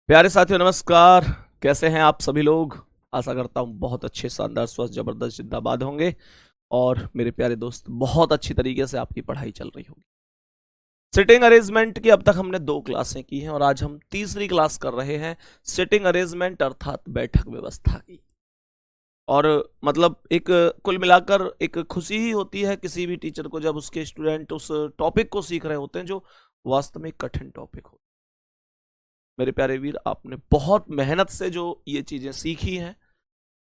प्यारे साथियों नमस्कार। कैसे हैं आप सभी लोग। आशा करता हूं बहुत अच्छे, शानदार, स्वस्थ, जबरदस्त, जिंदाबाद होंगे। और मेरे प्यारे दोस्त, बहुत अच्छी तरीके से आपकी पढ़ाई चल रही होगी। सिटिंग अरेंजमेंट की अब तक हमने 2 क्लासें की हैं और आज हम तीसरी क्लास कर रहे हैं सिटिंग अरेंजमेंट अर्थात बैठक व्यवस्था की। और मतलब एक कुल मिलाकर एक खुशी ही होती है किसी भी टीचर को जब उसके स्टूडेंट उस टॉपिक को सीख रहे होते हैं जो वास्तव में कठिन टॉपिक हो। मेरे प्यारे वीर, आपने बहुत मेहनत से जो ये चीजें सीखी हैं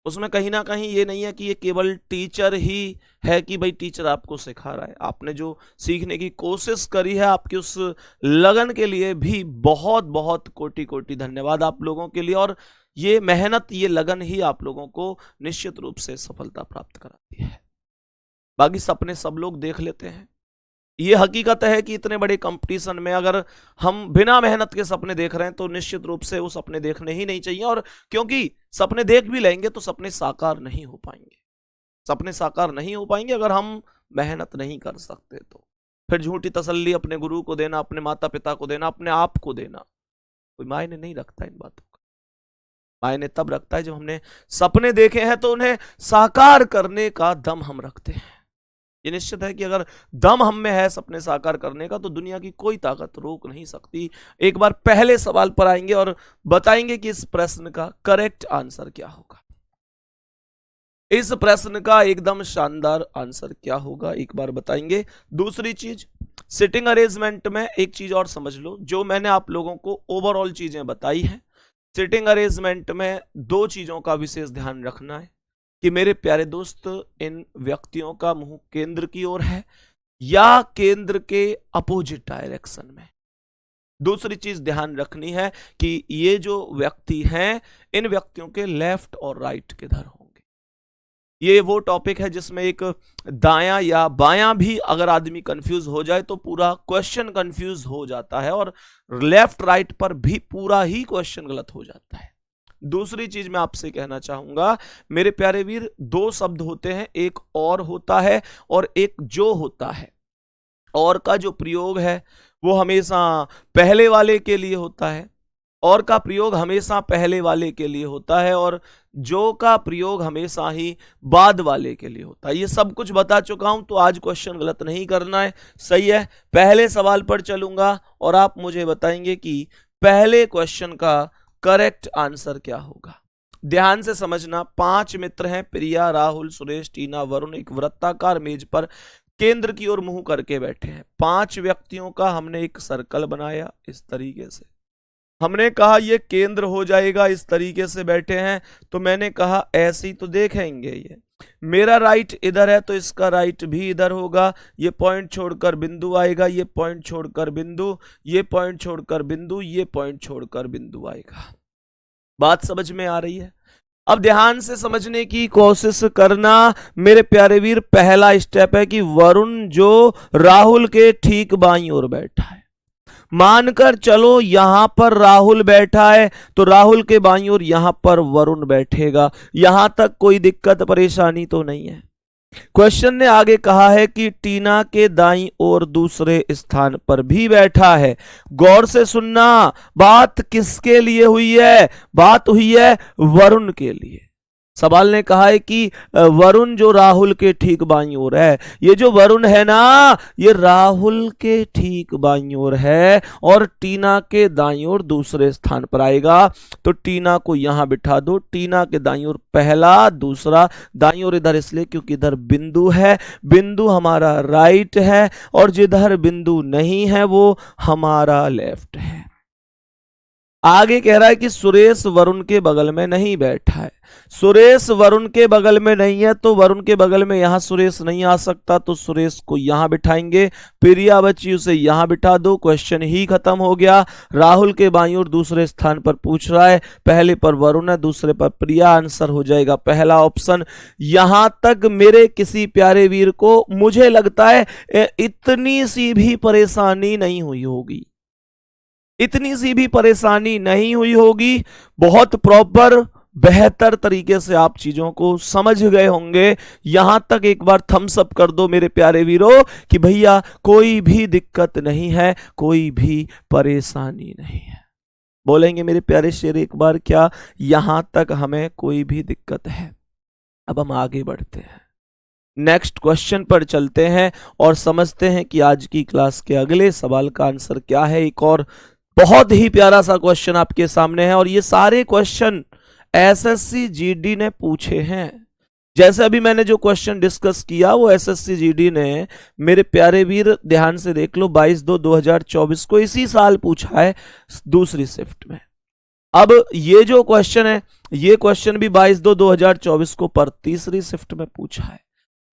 उसमें कहीं ना कहीं ये नहीं है कि ये केवल टीचर ही है कि भाई टीचर आपको सिखा रहा है। आपने जो सीखने की कोशिश करी है, आपकी उस लगन के लिए भी बहुत बहुत कोटि कोटि धन्यवाद आप लोगों के लिए। और ये मेहनत, ये लगन ही आप लोगों को निश्चित रूप से सफलता प्राप्त कराती है। बाकी सपने सब लोग देख लेते हैं। ये हकीकत है कि इतने बड़े कंपटीशन में अगर हम बिना मेहनत के सपने देख रहे हैं तो निश्चित रूप से वो सपने देखने ही नहीं चाहिए। और क्योंकि सपने देख भी लेंगे तो सपने साकार नहीं हो पाएंगे। सपने साकार नहीं हो पाएंगे अगर हम मेहनत नहीं कर सकते तो। फिर झूठी तसल्ली अपने गुरु को देना, अपने माता पिता को देना, अपने आप को देना, कोई मायने नहीं रखता इन बातों का। मायने तब रखता है जब हमने सपने देखे हैं तो उन्हें साकार करने का दम हम रखते हैं। ये निश्चित है कि अगर दम हम में है सपने साकार करने का तो दुनिया की कोई ताकत रोक नहीं सकती। एक बार पहले सवाल पर आएंगे और बताएंगे कि इस प्रश्न का करेक्ट आंसर क्या होगा। इस प्रश्न का एकदम शानदार आंसर क्या होगा एक बार बताएंगे। दूसरी चीज, सिटिंग अरेंजमेंट में एक चीज और समझ लो, जो मैंने आप लोगों को ओवरऑल चीजें बताई हैं, सिटिंग अरेंजमेंट में 2 चीजों का विशेष ध्यान रखना है कि मेरे प्यारे दोस्त, इन व्यक्तियों का मुंह केंद्र की ओर है या केंद्र के अपोजिट डायरेक्शन में। दूसरी चीज ध्यान रखनी है कि ये जो व्यक्ति हैं, इन व्यक्तियों के लेफ्ट और राइट किधर होंगे। ये वो टॉपिक है जिसमें एक दायां या बायां भी अगर आदमी कंफ्यूज हो जाए तो पूरा क्वेश्चन कंफ्यूज हो जाता है, और लेफ्ट राइट पर भी पूरा ही क्वेश्चन गलत हो जाता है। दूसरी चीज मैं आपसे कहना चाहूंगा मेरे प्यारे वीर, 2 शब्द होते हैं, एक और होता है और एक जो होता है। और का जो प्रयोग है वो हमेशा पहले वाले के लिए होता है, और का प्रयोग हमेशा पहले वाले के लिए होता है, और जो का प्रयोग हमेशा ही बाद वाले के लिए होता है। ये सब कुछ बता चुका हूं तो आज क्वेश्चन गलत नहीं करना है, सही है। पहले सवाल पर चलूंगा और आप मुझे बताएंगे कि पहले क्वेश्चन का करेक्ट आंसर क्या होगा। ध्यान से समझना। 5 मित्र हैं, प्रिया, राहुल, सुरेश, टीना, वरुण। एक वृत्ताकार मेज पर केंद्र की ओर मुंह करके बैठे हैं। 5 व्यक्तियों का हमने एक सर्कल बनाया इस तरीके से। हमने कहा ये केंद्र हो जाएगा, इस तरीके से बैठे हैं तो मैंने कहा ऐसे ही तो देखेंगे। ये मेरा राइट इधर है तो इसका राइट भी इधर होगा। ये पॉइंट छोड़कर बिंदु आएगा, ये पॉइंट छोड़कर बिंदु, ये पॉइंट छोड़कर बिंदु, ये पॉइंट छोड़कर बिंदु आएगा। बात समझ में आ रही है। अब ध्यान से समझने की कोशिश करना मेरे प्यारे वीर। पहला स्टेप है कि वरुण जो राहुल के ठीक बाईं ओर बैठा है, मानकर चलो यहां पर राहुल बैठा है तो राहुल के बाईं ओर यहां पर वरुण बैठेगा। यहां तक कोई दिक्कत परेशानी तो नहीं है। क्वेश्चन ने आगे कहा है कि टीना के दाईं ओर दूसरे स्थान पर भी बैठा है। गौर से सुनना, बात किसके लिए हुई है? बात हुई है वरुण के लिए। सवाल ने कहा है कि वरुण जो राहुल के ठीक बाईं ओर है। ये जो वरुण है ना, ये राहुल के ठीक बाईं ओर है और टीना के दाईं ओर दूसरे स्थान पर आएगा। तो टीना को यहां बिठा दो। टीना के दाईं ओर पहला, दूसरा, दाईं ओर इधर इसलिए क्योंकि इधर बिंदु है। बिंदु हमारा राइट है और जिधर बिंदु नहीं है वो हमारा लेफ्ट है। आगे कह रहा है कि सुरेश वरुण के बगल में नहीं बैठा है। सुरेश वरुण के बगल में नहीं है तो वरुण के बगल में यहां सुरेश नहीं आ सकता, तो सुरेश को यहां बिठाएंगे। प्रिया बच्ची, उसे यहां बिठा दो। क्वेश्चन ही खत्म हो गया। राहुल के बाईं ओर दूसरे स्थान पर पूछ रहा है, पहले पर वरुण है, दूसरे पर प्रिया। आंसर हो जाएगा पहला ऑप्शन। यहां तक मेरे किसी प्यारे वीर को मुझे लगता है इतनी सी भी परेशानी नहीं हुई होगी। इतनी सी भी परेशानी नहीं हुई होगी। बहुत प्रॉपर, बेहतर तरीके से आप चीजों को समझ गए होंगे। यहां तक एक बार थम्स अप कर दो मेरे प्यारे वीरों कि भैया कोई भी दिक्कत नहीं है, कोई भी परेशानी नहीं है। बोलेंगे मेरे प्यारे शेर एक बार, क्या यहां तक हमें कोई भी दिक्कत है? अब हम आगे बढ़ते हैं, नेक्स्ट क्वेश्चन पर चलते हैं और समझते हैं कि आज की क्लास के अगले सवाल का आंसर क्या है। एक और बहुत ही प्यारा सा क्वेश्चन आपके सामने है और ये सारे क्वेश्चन एसएससी जीडी ने पूछे हैं। जैसे अभी मैंने जो क्वेश्चन डिस्कस किया वो एसएससी जीडी ने, मेरे प्यारे वीर ध्यान से देख लो, 22/2/2024 को इसी साल पूछा है दूसरी शिफ्ट में। अब ये जो क्वेश्चन है, ये क्वेश्चन भी 22/2/2024 को पर तीसरी शिफ्ट में पूछा है।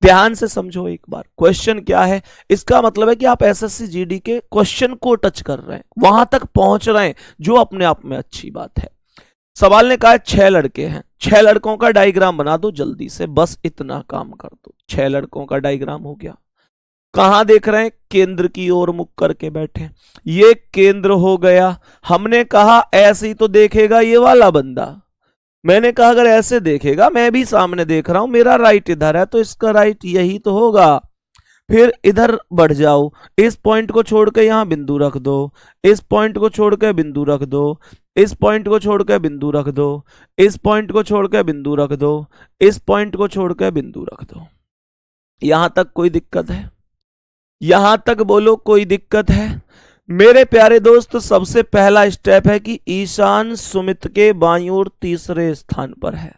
ध्यान से समझो एक बार क्वेश्चन क्या है। इसका मतलब है कि आप एसएससी जीडी के क्वेश्चन को टच कर रहे हैं, वहां तक पहुंच रहे हैं, जो अपने आप में अच्छी बात है। सवाल ने कहा है 6 लड़के हैं, 6 लड़कों का डायग्राम बना दो जल्दी से, बस इतना काम कर दो। 6 लड़कों का डायग्राम हो गया। कहां देख रहे हैं? केंद्र की ओर मुख करके बैठे, ये केंद्र हो गया। हमने कहा ऐसे ही तो देखेगा ये वाला बंदा, मैंने कहा अगर ऐसे देखेगा, मैं भी सामने देख रहा हूं, मेरा राइट इधर है तो इसका राइट यही तो होगा। फिर इधर बढ़ जाओ, इस पॉइंट को छोड़कर यहां बिंदु रख दो, इस पॉइंट को छोड़कर बिंदु रख दो, इस पॉइंट को छोड़कर बिंदु रख दो, इस पॉइंट को छोड़कर बिंदु रख दो, इस पॉइंट को छोड़कर बिंदु रख दो। यहां तक कोई दिक्कत है? यहां तक बोलो कोई दिक्कत है? मेरे प्यारे दोस्त, सबसे पहला स्टेप है कि ईशान सुमित के बाईं ओर तीसरे स्थान पर है।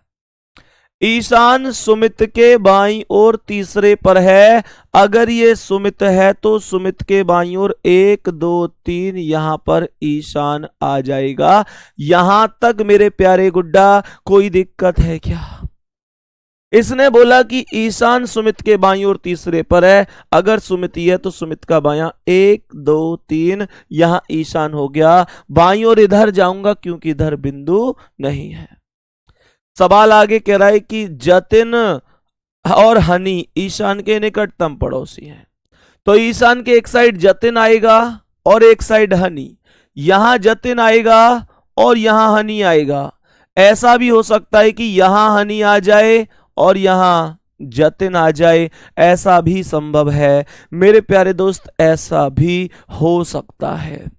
ईशान सुमित के बाईं ओर तीसरे पर है। अगर ये सुमित है तो सुमित के बाईं ओर 1 2 3 यहां पर ईशान आ जाएगा। यहां तक मेरे प्यारे गुड्डा कोई दिक्कत है क्या? इसने बोला कि ईशान सुमित के बाईं ओर तीसरे पर है। अगर सुमित है तो सुमित का बायां 1 2 3 यहां ईशान हो गया। बाईं ओर इधर जाऊंगा क्योंकि इधर बिंदु नहीं है। सवाल आगे कह रहा है कि जतिन और हनी ईशान के निकटतम पड़ोसी हैं, तो ईशान के एक साइड जतिन आएगा और एक साइड हनी। यहां जतिन आएगा और यहां हनी आएगा। ऐसा भी हो सकता है कि यहां हनी आ जाए और यहां जतिन आ जाए, ऐसा भी संभव है मेरे प्यारे दोस्त, ऐसा भी हो सकता है।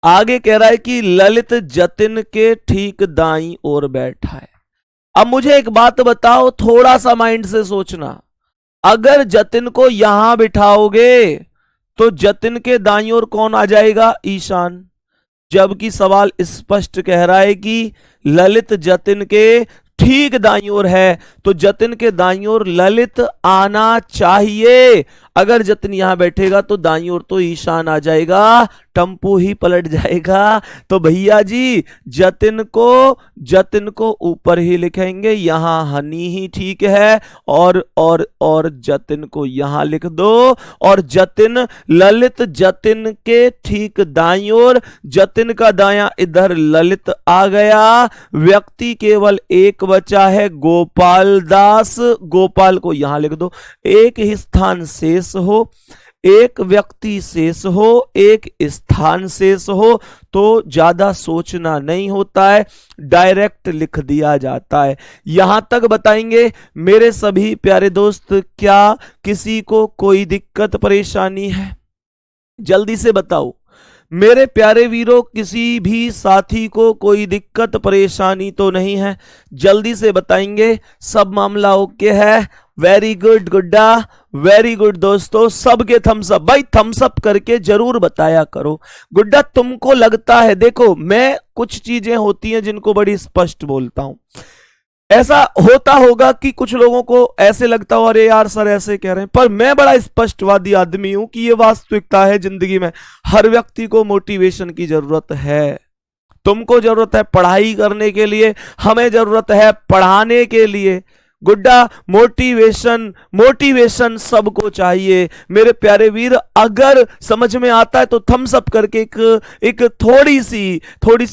आगे कह रहा है कि ललित जतिन के ठीक दाईं ओर बैठा है। अब मुझे एक बात बताओ, थोड़ा सा माइंड से सोचना, अगर जतिन को यहां बिठाओगे तो जतिन के दाईं ओर कौन आ जाएगा? ईशान। जबकि सवाल स्पष्ट कह रहा है कि ललित जतिन के ठीक दाईं ओर है, तो जतिन के दाईं ओर ललित आना चाहिए। अगर जतिन यहां बैठेगा तो दाईं ओर तो ईशान आ जाएगा, टम्पू ही पलट जाएगा। तो भैया जी जतिन को ऊपर ही लिखेंगे, यहां हनी ही ठीक है, और जतिन को यहां लिख दो। और जतिन, ललित जतिन के ठीक दाईं ओर, जतिन का दायां इधर ललित आ गया। व्यक्ति केवल एक बचा है, गोपाल दास। गोपाल को यहां लिख दो। एक ही स्थान शेष हो, एक व्यक्ति शेष हो, एक स्थान शेष हो, तो ज्यादा सोचना नहीं होता है, डायरेक्ट लिख दिया जाता है। यहां तक बताएंगे मेरे सभी प्यारे दोस्त, क्या किसी को कोई दिक्कत परेशानी है? जल्दी से बताओ मेरे प्यारे वीरों, किसी भी साथी को कोई दिक्कत परेशानी तो नहीं है? जल्दी से बताएंगे। सब मामला ओके है? वेरी गुड गुड्डा, वेरी गुड दोस्तों, सबके थम्स अप। भाई थम्स अप करके जरूर बताया करो। गुड्डा तुमको लगता है, देखो मैं कुछ चीजें होती हैं जिनको बड़ी स्पष्ट बोलता हूं, ऐसा होता होगा कि कुछ लोगों को ऐसे लगता हो अरे यार सर ऐसे कह रहे हैं, पर मैं बड़ा स्पष्टवादी आदमी हूं कि ये वास्तविकता है जिंदगी में। हर व्यक्ति को मोटिवेशन की जरूरत है। तुमको जरूरत है पढ़ाई करने के लिए, हमें जरूरत है पढ़ाने के लिए। गुड्डा मोटिवेशन सबको चाहिए मेरे प्यारे वीर। अगर समझ में आता है तो थम्स अप करके एक थोड़ी सी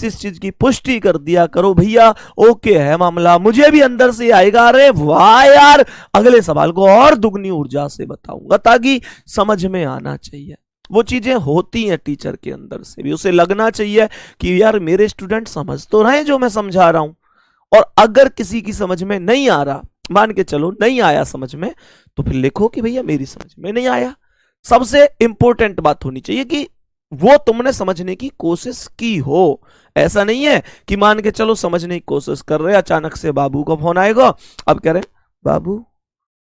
इस चीज की पुष्टि कर दिया करो। भैया ओके है मामला, मुझे भी अंदर से आएगा अरे वाह यार, अगले सवाल को और दुगनी ऊर्जा से बताऊंगा, ताकि समझ में आना चाहिए। वो चीजें होती हैं टीचर के अंदर से भी, उसे लगना चाहिए कि यार मेरे स्टूडेंट समझ तो रहे जो मैं समझा रहा हूं। और अगर किसी की समझ में नहीं आ रहा, मान के चलो नहीं आया समझ में, तो फिर लिखो कि भैया मेरी समझ में नहीं आया। सबसे इंपॉर्टेंट बात होनी चाहिए कि वो तुमने समझने की कोशिश की हो। ऐसा नहीं है कि मान के चलो समझने की कोशिश कर रहे, अचानक से बाबू का फोन आएगा, अब कह रहे बाबू,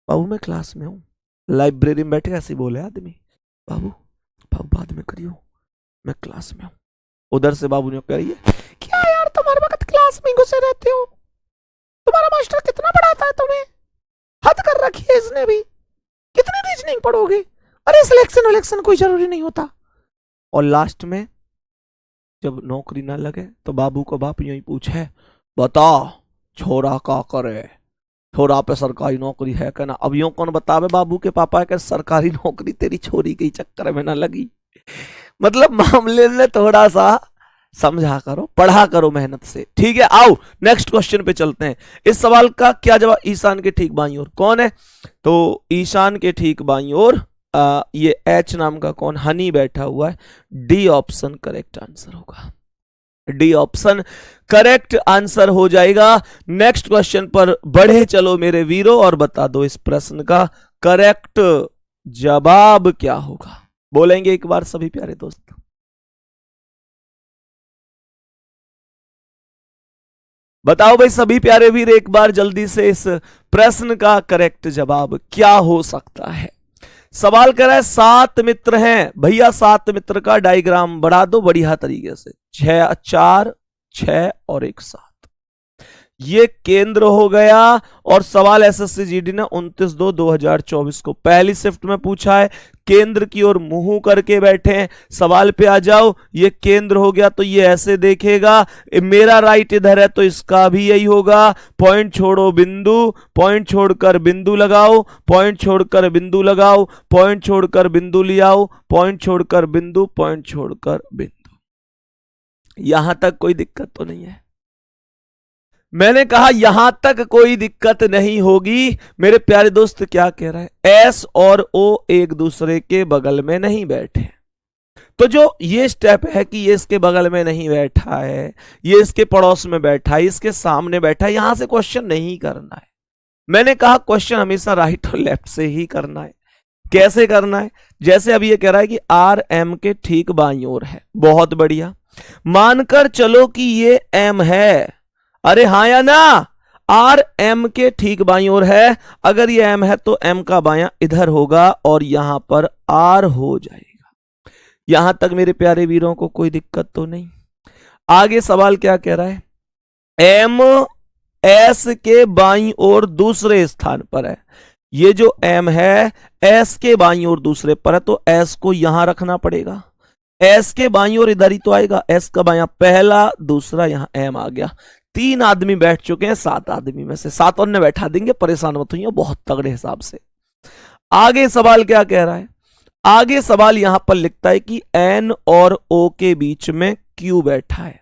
बाबू मैं क्लास में हूँ, लाइब्रेरी में बैठे ऐसे बोले आदमी, बाबू बाबू बाद में करियो, मैं क्लास में हूँ। उधर से बाबू ने कह रही है, क्या यार तुम्हारे वक्त क्लास में घुसे रहते हो, तुम्हारा मास्टर कितना पढ़ाता है तुम्हें, हद कर रखी है इसने भी, कितनी रीजनिंग पढ़ोगे, अरे सिलेक्शन विलेक्शन कोई जरूरी नहीं होता। और लास्ट में जब नौकरी ना लगे तो बाबू को बाप यूं ही पूछे, बता छोरा का करे, छोरा पे सरकारी नौकरी है क्या ना। अब यूं कौन बतावे बाबू के पापा के सरकारी नौकरी तेरी छोरी के चक्कर में ना लगी। मतलब मामले में थोड़ा सा समझा करो, पढ़ा करो मेहनत से, ठीक है। आओ नेक्स्ट क्वेश्चन पे चलते हैं। इस सवाल का क्या जवाब, ईशान के ठीक बाईं ओर कौन है, तो ईशान के ठीक बाईं ओर ये एच नाम का कौन, हनी बैठा हुआ है। डी ऑप्शन करेक्ट आंसर होगा, डी ऑप्शन करेक्ट आंसर हो जाएगा। नेक्स्ट क्वेश्चन पर बढ़े चलो मेरे वीरों, और बता दो इस प्रश्न का करेक्ट जवाब क्या होगा। बोलेंगे एक बार सभी प्यारे दोस्त, बताओ भाई सभी प्यारे वीर एक बार जल्दी से, इस प्रश्न का करेक्ट जवाब क्या हो सकता है। सवाल कर रहा है 7 मित्र हैं भैया, 7 मित्र का डायग्राम बढ़ा दो बढ़िया तरीके से, 6 4 6 और 1 7, ये केंद्र हो गया। और सवाल एसएससी जीडी ने 29/2/2024 को पहली शिफ्ट में पूछा है, केंद्र की ओर मुंह करके बैठे हैं। सवाल पे आ जाओ, ये केंद्र हो गया तो ये ऐसे देखेगा, मेरा राइट इधर है तो इसका भी यही होगा। पॉइंट छोड़ो बिंदु, पॉइंट छोड़कर बिंदु लगाओ, पॉइंट छोड़कर बिंदु लगाओ, पॉइंट छोड़कर बिंदु ले आओ, पॉइंट छोड़कर बिंदु, पॉइंट छोड़कर बिंदु। यहां तक कोई दिक्कत तो नहीं है, मैंने कहा यहां तक कोई दिक्कत नहीं होगी। मेरे प्यारे दोस्त क्या कह रहा है, एस और ओ एक दूसरे के बगल में नहीं बैठे, तो जो ये स्टेप है कि ये इसके बगल में नहीं बैठा है, ये इसके पड़ोस में बैठा है, इसके सामने बैठा है, यहां से क्वेश्चन नहीं करना है। मैंने कहा क्वेश्चन हमेशा राइट और लेफ्ट से ही करना है। कैसे करना है, जैसे अभी ये कह रहा है कि आर एम के ठीक बाईं ओर है, बहुत बढ़िया, मानकर चलो कि ये एम है, अरे हाँ या ना, आर एम के ठीक बाईं ओर है, अगर ये एम है तो एम का बायां इधर होगा और यहां पर आर हो जाएगा। यहां तक मेरे प्यारे वीरों को कोई दिक्कत तो नहीं। आगे सवाल क्या कह रहा है, एम एस के बाईं ओर दूसरे स्थान पर है, ये जो एम है एस के बाईं ओर दूसरे पर है, तो एस को यहां रखना पड़ेगा, एस के बाईं ओर इधर ही तो आएगा, एस का बायां पहला दूसरा, यहां एम आ गया। 3 आदमी बैठ चुके हैं, 7 आदमी में से 7 और ने बैठा देंगे, परेशान मत होइए, बहुत तगड़े हिसाब से। आगे सवाल क्या कह रहा है, आगे सवाल यहां पर लिखता है कि एन और ओ के बीच में क्यू बैठा है,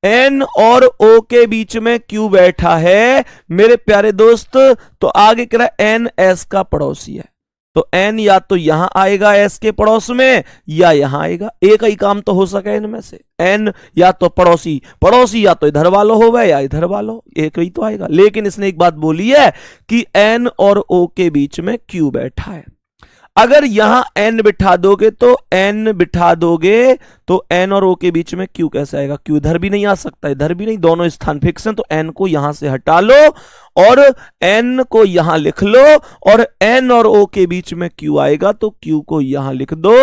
एन और ओ के बीच में क्यू बैठा है मेरे प्यारे दोस्त। तो आगे कह रहा है एन एस का पड़ोसी है, तो एन या तो यहां आएगा एस के पड़ोस में या यहां आएगा, एक ही काम तो हो सके इनमें से, एन या तो पड़ोसी, पड़ोसी या तो इधर वालों हो गए या इधर वालों, एक ही तो आएगा। लेकिन इसने एक बात बोली है कि एन और ओ के बीच में क्यू बैठा है, अगर यहां एन बिठा दोगे तो एन बिठा दोगे तो एन और ओ के बीच में क्यू कैसे आएगा, क्यू इधर भी नहीं आ सकता, इधर भी नहीं, दोनों स्थान फिक्स हैं, तो एन को यहां से हटा लो और एन को यहां लिख लो, और एन और ओ के बीच में क्यू आएगा तो क्यू को यहां लिख दो,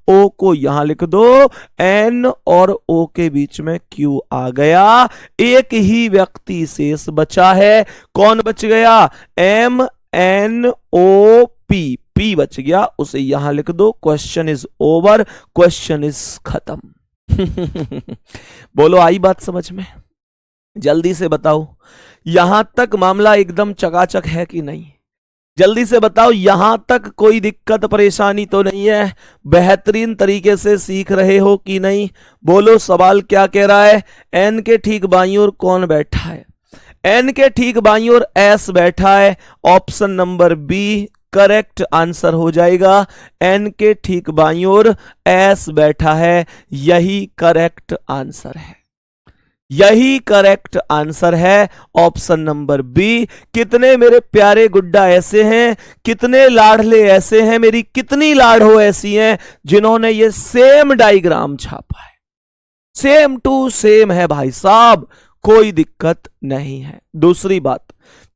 ओ को यहां लिख दो, एन और ओ के बीच में क्यू आ गया। एक ही व्यक्ति शेष बचा है, कौन बच गया, M N O P, P बच गया, उसे यहां लिख दो। Question is over, question is खत्म। बोलो आई बात समझ में, जल्दी से बताओ यहां तक मामला एकदम चकाचक है कि नहीं, जल्दी से बताओ यहां तक कोई दिक्कत परेशानी तो नहीं है, बेहतरीन तरीके से सीख रहे हो कि नहीं। बोलो सवाल क्या कह रहा है, एन के ठीक बाईं ओर कौन बैठा है, एन के ठीक बाईं ओर एस बैठा है, option number B correct answer हो जाएगा। एन के ठीक बाईं ओर एस बैठा है, यही करेक्ट आंसर है, यही करेक्ट आंसर है, ऑप्शन नंबर बी। कितने मेरे प्यारे गुड्डा ऐसे हैं, कितने लाडले ऐसे हैं, मेरी कितनी लाडो ऐसी हैं जिन्होंने ये सेम डायग्राम छापा है। सेम टू सेम है भाई साहब, कोई दिक्कत नहीं है। दूसरी बात,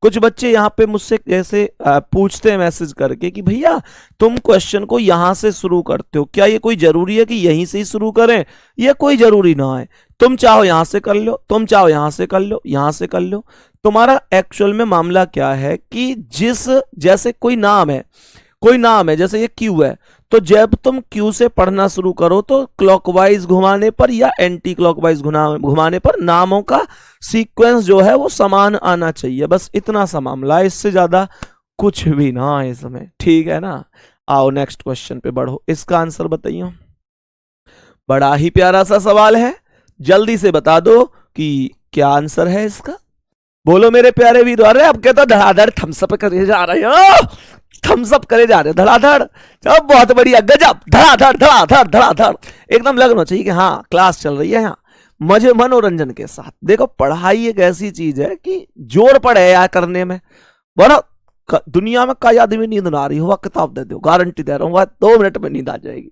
कुछ बच्चे यहां पे मुझसे जैसे पूछते हैं मैसेज करके कि भैया तुम क्वेश्चन को यहां से शुरू करते हो, क्या ये कोई जरूरी है कि यहीं से ही शुरू करें? ये कोई जरूरी ना है, तुम चाहो यहां से कर लो, तुम चाहो यहां से कर लो, यहां से कर लो। तुम्हारा एक्चुअल में मामला क्या है कि जैसे कोई नाम है, जैसे ये क्यू है, तो जब तुम क्यू से पढ़ना शुरू करो तो क्लॉकवाइज घुमाने पर या एंटी क्लॉकवाइज घुमाने पर नामों का सीक्वेंस जो है वो समान आना चाहिए। बस इतना सा मामला है, इससे ज्यादा कुछ भी ना है इसमें, ठीक है ना। आओ नेक्स्ट क्वेश्चन पे बढ़ो, इसका आंसर बताइए। बड़ा ही प्यारा सा सवाल है, जल्दी से बता दो कि क्या आंसर है इसका। बोलो मेरे प्यारे वीर। अरे अब क्या तो धड़ाधड़ थम्सअप करे जा रहे हो, थम्सअप करे जा रहे हो धड़ाधड़। जब बहुत बढ़िया, गजब, धड़ाधड़ धड़ाधड़ धड़ाधड़, एकदम लगना चाहिए कि हाँ क्लास चल रही है यहाँ मजे मनोरंजन के साथ। देखो पढ़ाई एक ऐसी चीज है कि जोर पड़े यार करने में। बड़ा दुनिया में कई आदमी नींद ना आ रही हो, किताब दे दो, गारंटी दे रहा हूँ 2 मिनट में नींद आ जाएगी।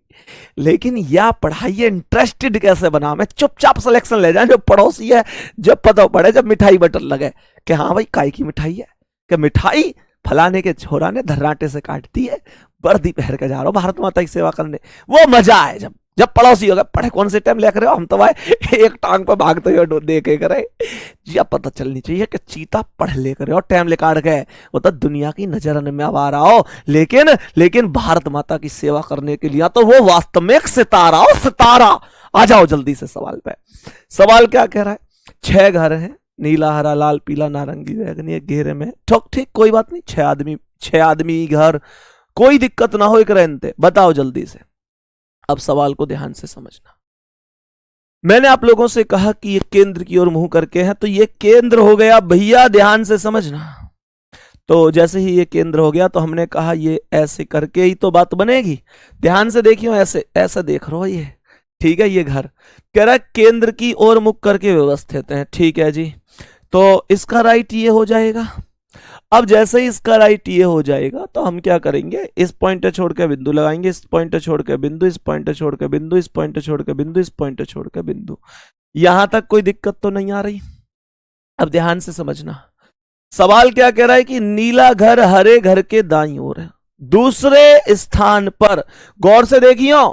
लेकिन यह पढ़ाई इंटरेस्टेड कैसे बना, मैं चुपचाप सिलेक्शन ले जाए जो पड़ोसी है, जब पता पड़े, जब मिठाई बटन लगे कि हाँ भाई काय की मिठाई है, कि मिठाई फलाने के छोरा ने धर्राटे से काट दी है, वर्दी पहन के जा रहा हूं भारत माता की सेवा करने। वो मजा है जब पड़ोसी होगा, पढ़े कौन से टाइम लेकर हम तो भाई एक टांग पर भागते हुए देखे करे। जब पता चलनी चाहिए कि चीता पढ़ लेकर और टाइम ले काट गए, वो तो दुनिया की नजर में आ रहा हो, लेकिन भारत माता की सेवा करने के लिए तो वो वास्तव में एक सितारा हो, सितारा। आ जाओ जल्दी से सवाल पे। सवाल क्या कह रहा है? 6 घर हैं, नीला हरा लाल पीला नारंगी बैगनी, एक घेरे में। ठीक, कोई बात नहीं, 6 आदमी घर, कोई दिक्कत ना हो, एक रहते। बताओ जल्दी से। अब सवाल को ध्यान से समझना। मैंने आप लोगों से कहा कि ये केंद्र की ओर मुंह करके है, तो ये केंद्र हो गया भैया, ध्यान से समझना। तो जैसे ही ये केंद्र हो गया तो हमने कहा ये ऐसे करके ही तो बात बनेगी। ध्यान से देखियो, ऐसे ऐसे देख रहे हो ये, ठीक है। ये घर कह रहा है केंद्र की ओर मुख करके व्यवस्थित है, ठीक है जी। तो इसका राइट ये हो जाएगा। अब जैसे ही इसका राइट ये हो जाएगा तो हम क्या करेंगे, इस पॉइंट छोड़ के बिंदु लगाएंगे, इस पॉइंट छोड़ के बिंदु, इस पॉइंट छोड़ के बिंदु, इस पॉइंट छोड़ के बिंदु, इस पॉइंट छोड़ के बिंदु। यहां तक कोई दिक्कत तो नहीं आ रही। अब ध्यान से समझना, सवाल क्या कह रहा है कि नीला घर हरे घर के दाईं ओर है, दूसरे स्थान पर। गौर से देखियो,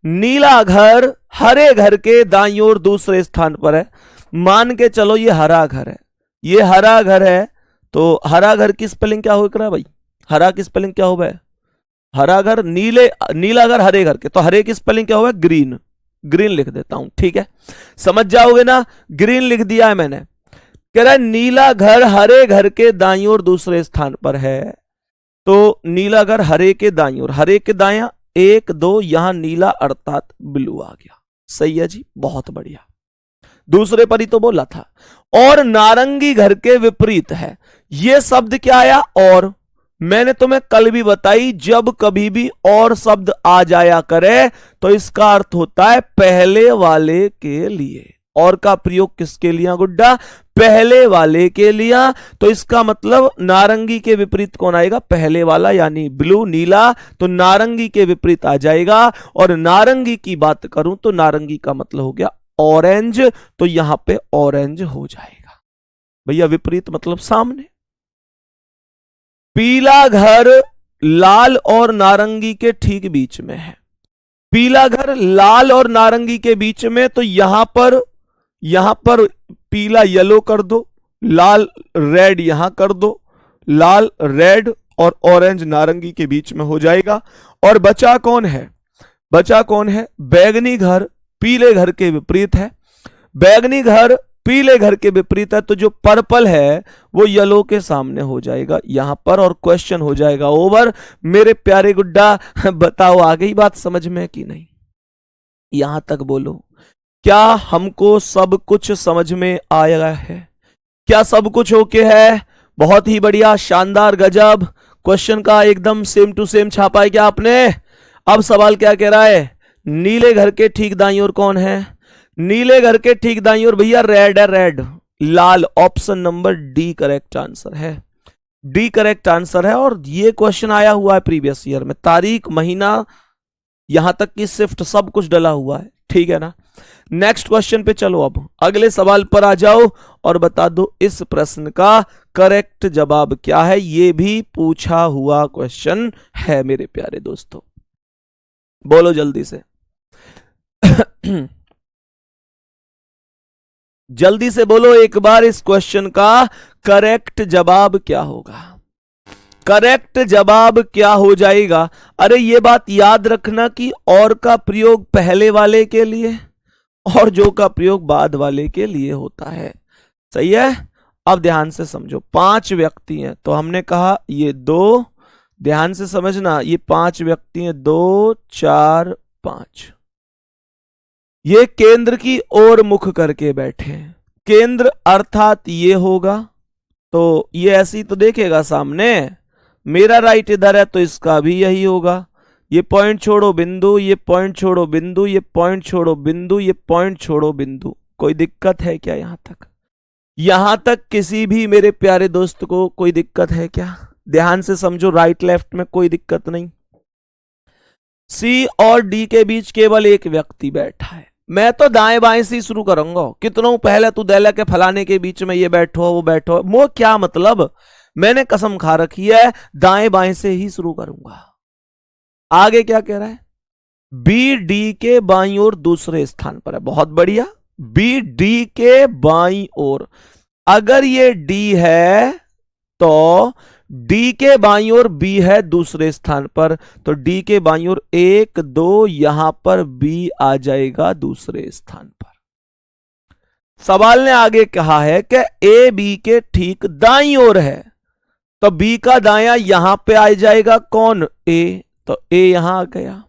नीला घर हरे घर के दाईं ओर दूसरे स्थान पर है। मान के चलो ये हरा घर है, ये हरा घर है, तो हरा घर की स्पेलिंग क्या हो रहा है भाई? हरा की स्पेलिंग क्या हो है? हरा घर, नीला घर हरे घर के, तो हरे की स्पेलिंग क्या हो है? ग्रीन। ग्रीन लिख देता हूं, ठीक है, समझ जाओगे ना। ग्रीन लिख दिया है मैंने। कह रहा है नीला घर हरे घर के दाईं ओर दूसरे स्थान पर है, तो नीला घर हरे के दाईं ओर, हरे के दाया 1 2, यहां नीला अर्थात ब्लू आ गया। सही है जी, बहुत बढ़िया। दूसरे पर ही तो बोला था। और नारंगी घर के विपरीत है। यह शब्द क्या आया? और। मैंने तुम्हें कल भी बताई, जब कभी भी और शब्द आ जाया करे तो इसका अर्थ होता है पहले वाले के लिए। और का प्रयोग किसके लिए गुड्डा? पहले वाले के लिए। तो इसका मतलब नारंगी के विपरीत कौन आएगा? पहले वाला, यानी ब्लू, नीला, तो नारंगी के विपरीत आ जाएगा। और नारंगी की बात करूं तो नारंगी का मतलब हो गया ऑरेंज, तो यहां पे ऑरेंज हो जाएगा भैया। विपरीत मतलब सामने। पीला घर लाल और नारंगी के ठीक बीच में है। पीला घर लाल और नारंगी के बीच में, तो यहां पर पीला येलो कर दो, लाल रेड यहां कर दो, लाल रेड और ऑरेंज नारंगी के बीच में हो जाएगा। और बचा कौन है? बचा कौन है? बैगनी घर पीले घर के विपरीत है। बैगनी घर पीले घर के विपरीत है, तो जो पर्पल है वो येलो के सामने हो जाएगा यहां पर, और क्वेश्चन हो जाएगा ओवर। मेरे प्यारे गुड्डा बताओ आ गई बात समझ में कि नहीं? यहां तक बोलो, क्या हमको सब कुछ समझ में आया है? क्या सब कुछ ओके है? बहुत ही बढ़िया, शानदार, गजब। क्वेश्चन का एकदम सेम टू सेम छापा है क्या आपने? अब सवाल क्या कह रहा है? नीले घर के ठीक दाईं ओर कौन है? नीले घर के ठीक दाईं ओर भैया रेड है, रेड लाल। Option number D correct answer है, डी करेक्ट आंसर है। और ये क्वेश्चन आया हुआ है प्रीवियस ईयर में, तारीख महीना यहां तक कि शिफ्ट सब कुछ डला हुआ है, ठीक है ना। नेक्स्ट क्वेश्चन पे चलो, अब अगले सवाल पर आ जाओ और बता दो इस प्रश्न का करेक्ट जवाब क्या है। ये भी पूछा हुआ क्वेश्चन है मेरे प्यारे दोस्तों, बोलो जल्दी से जल्दी से बोलो एक बार, इस क्वेश्चन का करेक्ट जवाब क्या होगा, करेक्ट जवाब क्या हो जाएगा। अरे ये बात याद रखना कि और का प्रयोग पहले वाले के लिए और जो का प्रयोग बाद वाले के लिए होता है, सही है। अब ध्यान से समझो, 5 व्यक्ति हैं तो हमने कहा ये 2, ध्यान से समझना, ये 5 व्यक्ति हैं, 2 4 5, ये केंद्र की ओर मुख करके बैठे हैं। केंद्र अर्थात ये होगा, तो ये ऐसी तो देखेगा सामने, मेरा राइट इधर है तो इसका भी यही होगा। ये पॉइंट छोड़ो बिंदु, ये पॉइंट छोड़ो बिंदु, ये पॉइंट छोड़ो बिंदु, ये पॉइंट छोड़ो बिंदु। कोई दिक्कत है क्या यहां तक? यहां तक किसी भी मेरे प्यारे दोस्त को कोई दिक्कत है क्या? ध्यान से समझो, राइट लेफ्ट में कोई दिक्कत नहीं। सी और डी के बीच केवल एक व्यक्ति बैठा है। मैं तो दाएं बाएं से शुरू करूंगा, कितनों पहले तू दहला के फलाने के बीच में ये बैठो वो बैठो, वो क्या मतलब, मैंने कसम खा रखी है दाएं बाएं से ही शुरू करूंगा। आगे क्या कह रहा है, बी डी के बाईं ओर दूसरे स्थान पर है। बहुत बढ़िया, बी डी के बाईं ओर, अगर ये डी है तो डी के बाईं ओर बी है दूसरे स्थान पर, तो डी के बाईं ओर 1 2, यहां पर बी आ जाएगा दूसरे स्थान पर। सवाल ने आगे कहा है कि ए बी के ठीक दाईं ओर है, तो बी का दायां यहां पे आ जाएगा कौन, ए, तो ए यहां आ गया।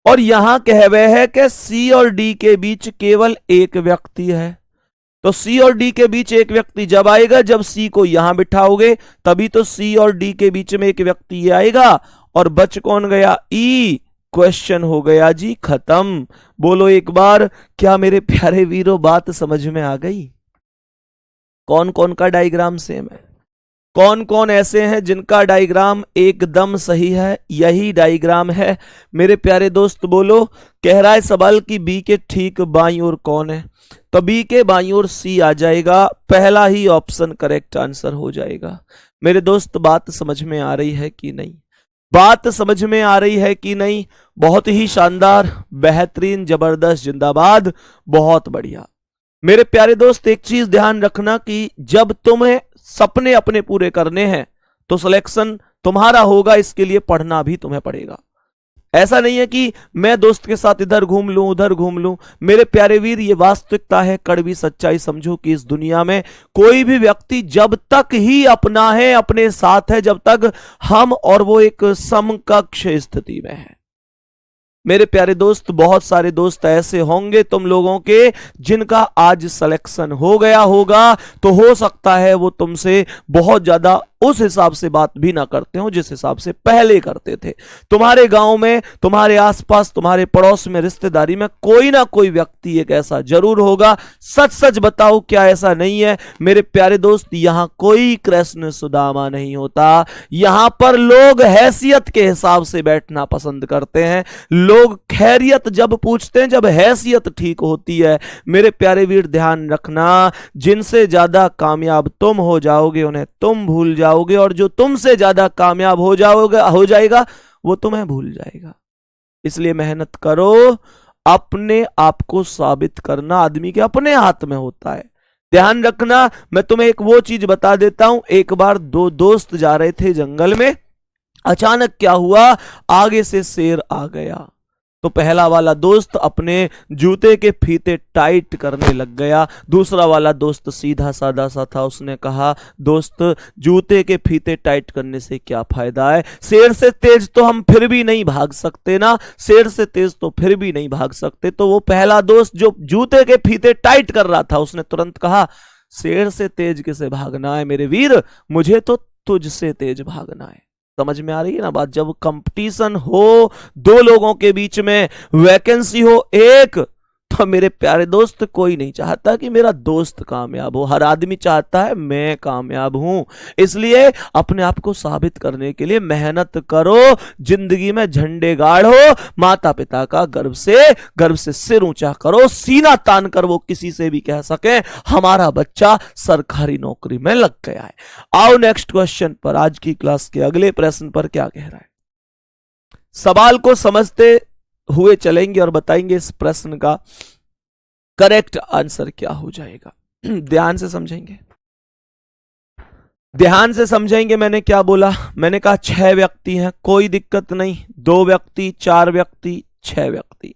और यहां कह रहे हैं कि सी और डी के बीच केवल एक व्यक्ति है, तो सी और डी के बीच एक व्यक्ति जब आएगा, जब सी को यहां बिठाओगे तभी तो सी और डी के बीच में एक व्यक्ति ये आएगा, और बच कौन गया, ई। क्वेश्चन हो गया जी खत्म। बोलो एक बार, क्या मेरे प्यारे वीरों बात समझ में आ गई? कौन कौन का डायग्राम सेम है, कौन कौन ऐसे हैं जिनका डायग्राम एकदम सही है? यही डायग्राम है मेरे प्यारे दोस्त। बोलो, कह रहा है सवाल की बी के ठीक बाईं ओर कौन है, तो बी के बाईं ओर सी आ जाएगा, पहला ही ऑप्शन करेक्ट आंसर हो जाएगा। मेरे दोस्त बात समझ में आ रही है कि नहीं, बात समझ में आ रही है कि नहीं? बहुत ही शानदार, बेहतरीन, जबरदस्त, जिंदाबाद, बहुत बढ़िया। मेरे प्यारे दोस्त एक चीज ध्यान रखना कि जब तुम्हें सपने अपने पूरे करने हैं तो सिलेक्शन तुम्हारा होगा, इसके लिए पढ़ना भी तुम्हें पड़ेगा। ऐसा नहीं है कि मैं दोस्त के साथ इधर घूम लूं उधर घूम लूं। मेरे प्यारे वीर, ये वास्तविकता है, कड़वी सच्चाई समझो कि इस दुनिया में कोई भी व्यक्ति जब तक ही अपना है, अपने साथ है, जब तक हम और वो एक समकक्ष स्थिति में है। मेरे प्यारे दोस्त, बहुत सारे दोस्त ऐसे होंगे तुम लोगों के जिनका आज सिलेक्शन हो गया होगा, तो हो सकता है वो तुमसे बहुत ज्यादा उस हिसाब से बात भी ना करते हो जिस हिसाब से पहले करते थे। तुम्हारे गांव में, तुम्हारे आसपास, तुम्हारे पड़ोस में, रिश्तेदारी में कोई ना कोई व्यक्ति एक ऐसा जरूर होगा। सच सच बताओ, क्या ऐसा नहीं है? मेरे प्यारे दोस्त, यहां कोई कृष्ण सुदामा नहीं होता। यहां पर लोग हैसियत के हिसाब से बैठना पसंद करते हैं। लोग खैरियत जब पूछते हैं जब हैसियत ठीक होती है। मेरे प्यारे वीर, ध्यान रखना, जिनसे ज्यादा कामयाब तुम हो जाओगे उन्हें तुम भूल जाओगे, और जो तुमसे ज्यादा कामयाब हो जाएगा वो तुम्हें भूल जाएगा। इसलिए मेहनत करो, अपने आप को साबित करना आदमी के अपने हाथ में होता है। ध्यान रखना, मैं तुम्हें एक वो चीज बता देता हूं। एक बार 2 दोस्त जा रहे थे जंगल में, अचानक क्या हुआ, आगे से शेर आ गया। तो पहला वाला दोस्त अपने जूते के फीते टाइट करने लग गया। दूसरा वाला दोस्त सीधा साधा सा था, उसने कहा, दोस्त जूते के फीते टाइट करने से क्या फायदा है? शेर से तेज तो हम फिर भी नहीं भाग सकते ना, शेर से तेज तो फिर भी नहीं भाग सकते। तो वो पहला दोस्त जो जूते के फीते टाइट कर रहा था, उसने तुरंत कहा, शेर से तेज किसे भागना है मेरे वीर, मुझे तो तुझसे तेज भागना है। समझ में आ रही है ना बात? जब कंपटीशन हो 2 लोगों के बीच में, वैकेंसी हो 1, तो मेरे प्यारे दोस्त, कोई नहीं चाहता कि मेरा दोस्त कामयाब हो, हर आदमी चाहता है मैं कामयाब हूं। इसलिए अपने आप को साबित करने के लिए मेहनत करो, जिंदगी में झंडे गाड़ो, माता पिता का गर्व से सिर ऊंचा करो, सीना तान कर वो किसी से भी कह सके हमारा बच्चा सरकारी नौकरी में लग गया है। आओ नेक्स्ट क्वेश्चन पर, आज की क्लास के अगले प्रश्न पर क्या कह रहा है। सवाल को समझते हुए चलेंगे और बताएंगे इस प्रश्न का करेक्ट आंसर क्या हो जाएगा। ध्यान से समझेंगे, ध्यान से समझेंगे। मैंने क्या बोला, मैंने कहा 6 व्यक्ति हैं, कोई दिक्कत नहीं, 2 व्यक्ति, 4 व्यक्ति, 6 व्यक्ति।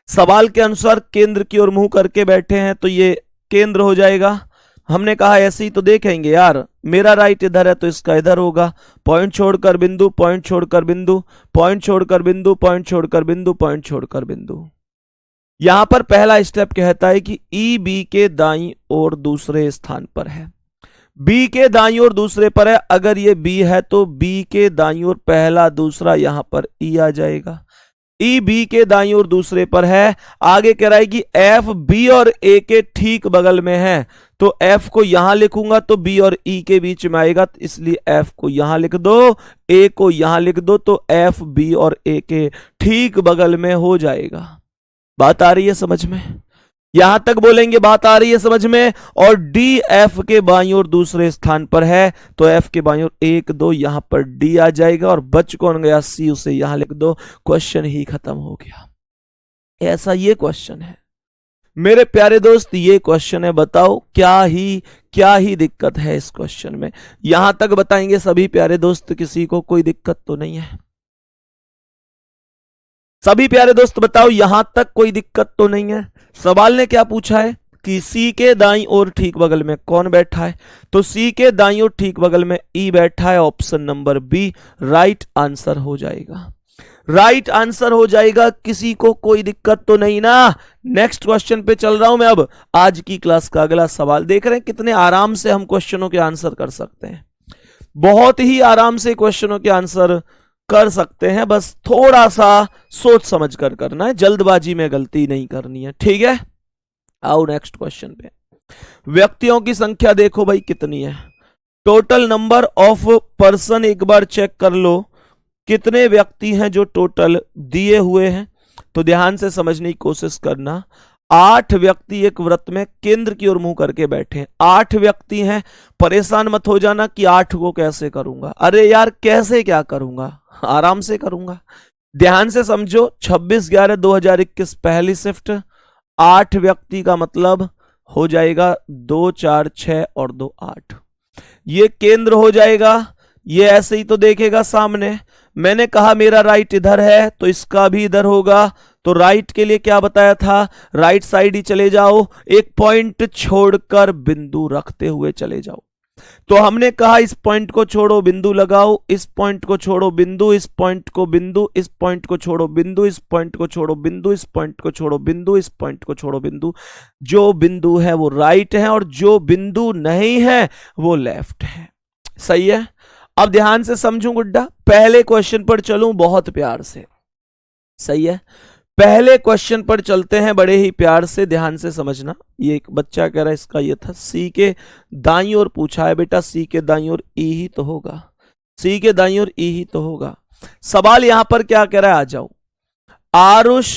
सवाल के अनुसार केंद्र की ओर मुंह करके बैठे हैं तो ये केंद्र हो जाएगा। हमने कहा ऐसे ही तो देखेंगे यार, मेरा राइट इधर है तो इसका इधर होगा। पॉइंट छोड़कर बिंदु, पॉइंट छोड़कर बिंदु, पॉइंट छोड़कर बिंदु, पॉइंट छोड़कर बिंदु, पॉइंट छोड़कर बिंदु। यहां पर पहला स्टेप कहता है कि ई बी के दाईं ओर दूसरे स्थान पर है, बी के दाईं ओर दूसरे पर है। अगर ये बी है तो बी के दाईं ओर पहला दूसरा, यहां पर ई आ जाएगा। ई बी के दाईं ओर दूसरे पर है। आगे कह रहा है कि एफ बी और ए के ठीक बगल में है, तो एफ को यहां लिखूंगा तो बी और ई के बीच में आएगा, इसलिए एफ को यहां लिख दो, ए को यहां लिख दो, तो एफ बी और ए के ठीक बगल में हो जाएगा। बात आ रही है समझ में? यहां तक बोलेंगे बात आ रही है समझ में। और डी एफ के बाईं ओर दूसरे स्थान पर है, तो एफ के बाईं ओर 1 2, यहां पर डी आ जाएगा और बच कौन गया, सी, उसे यहां लिख दो, क्वेश्चन ही खत्म हो गया। ऐसा ये क्वेश्चन है मेरे प्यारे दोस्त, ये क्वेश्चन है। बताओ क्या ही दिक्कत है इस क्वेश्चन में? यहां तक बताएंगे सभी प्यारे दोस्त, किसी को कोई दिक्कत तो नहीं है? सभी प्यारे दोस्त बताओ, यहां तक कोई दिक्कत तो नहीं है? सवाल ने क्या पूछा है कि सी के दाईं ओर ठीक बगल में कौन बैठा है, तो सी के दाईं ओर ठीक बगल में ई बैठा है। Option number B right answer हो जाएगा, राइट आंसर हो जाएगा। किसी को कोई दिक्कत तो नहीं ना? नेक्स्ट क्वेश्चन पे चल रहा हूं मैं अब। आज की क्लास का अगला सवाल देख रहे हैं, कितने आराम से हम क्वेश्चनों के आंसर कर सकते हैं। बहुत ही आराम से क्वेश्चनों के आंसर कर सकते हैं, बस थोड़ा सा सोच समझ कर करना है, जल्दबाजी में गलती नहीं करनी है, ठीक है? आओ नेक्स्ट क्वेश्चन पे। व्यक्तियों की संख्या देखो भाई कितनी है, टोटल नंबर ऑफ पर्सन एक बार चेक कर लो, कितने व्यक्ति हैं जो टोटल दिए हुए हैं। तो ध्यान से समझने की कोशिश करना। 8 व्यक्ति एक व्रत में केंद्र की ओर मुंह करके बैठे हैं, 8 व्यक्ति हैं। परेशान मत हो जाना कि 8 को कैसे करूंगा, अरे यार कैसे क्या करूंगा, आराम से करूंगा। ध्यान से समझो, 26/11/2021 पहली शिफ्ट, 8 व्यक्ति का मतलब हो जाएगा 2 4 6 और 2 8। ये केंद्र हो जाएगा, ये ऐसे ही तो देखेगा सामने। मैंने कहा मेरा राइट इधर है तो इसका भी इधर होगा, तो राइट के लिए क्या बताया था, राइट साइड ही चले जाओ, एक पॉइंट छोड़कर बिंदु रखते हुए चले जाओ। तो हमने कहा इस पॉइंट को छोड़ो बिंदु लगाओ, इस पॉइंट को छोड़ो बिंदु, इस पॉइंट को बिंदु, इस पॉइंट को छोड़ो बिंदु, इस पॉइंट को छोड़ो बिंदु, इस पॉइंट को छोड़ो बिंदु, इस पॉइंट को छोड़ो बिंदु। जो बिंदु है वो राइट है और जो बिंदु नहीं है वो लेफ्ट है। सही है? अब ध्यान से समझूं गुड्डा, पहले क्वेश्चन पर चलूं बहुत प्यार से। सही है? पहले क्वेश्चन पर चलते हैं बड़े ही प्यार से, ध्यान से समझना। ये एक बच्चा कह रहा है इसका ये था, सी के दाईं ओर पूछा है बेटा, सी के दाईं ओर ई ही तो होगा, सी के दाईं ओर ई ही तो होगा। सवाल यहां पर क्या कह रहा है, आ जाओ। आरुष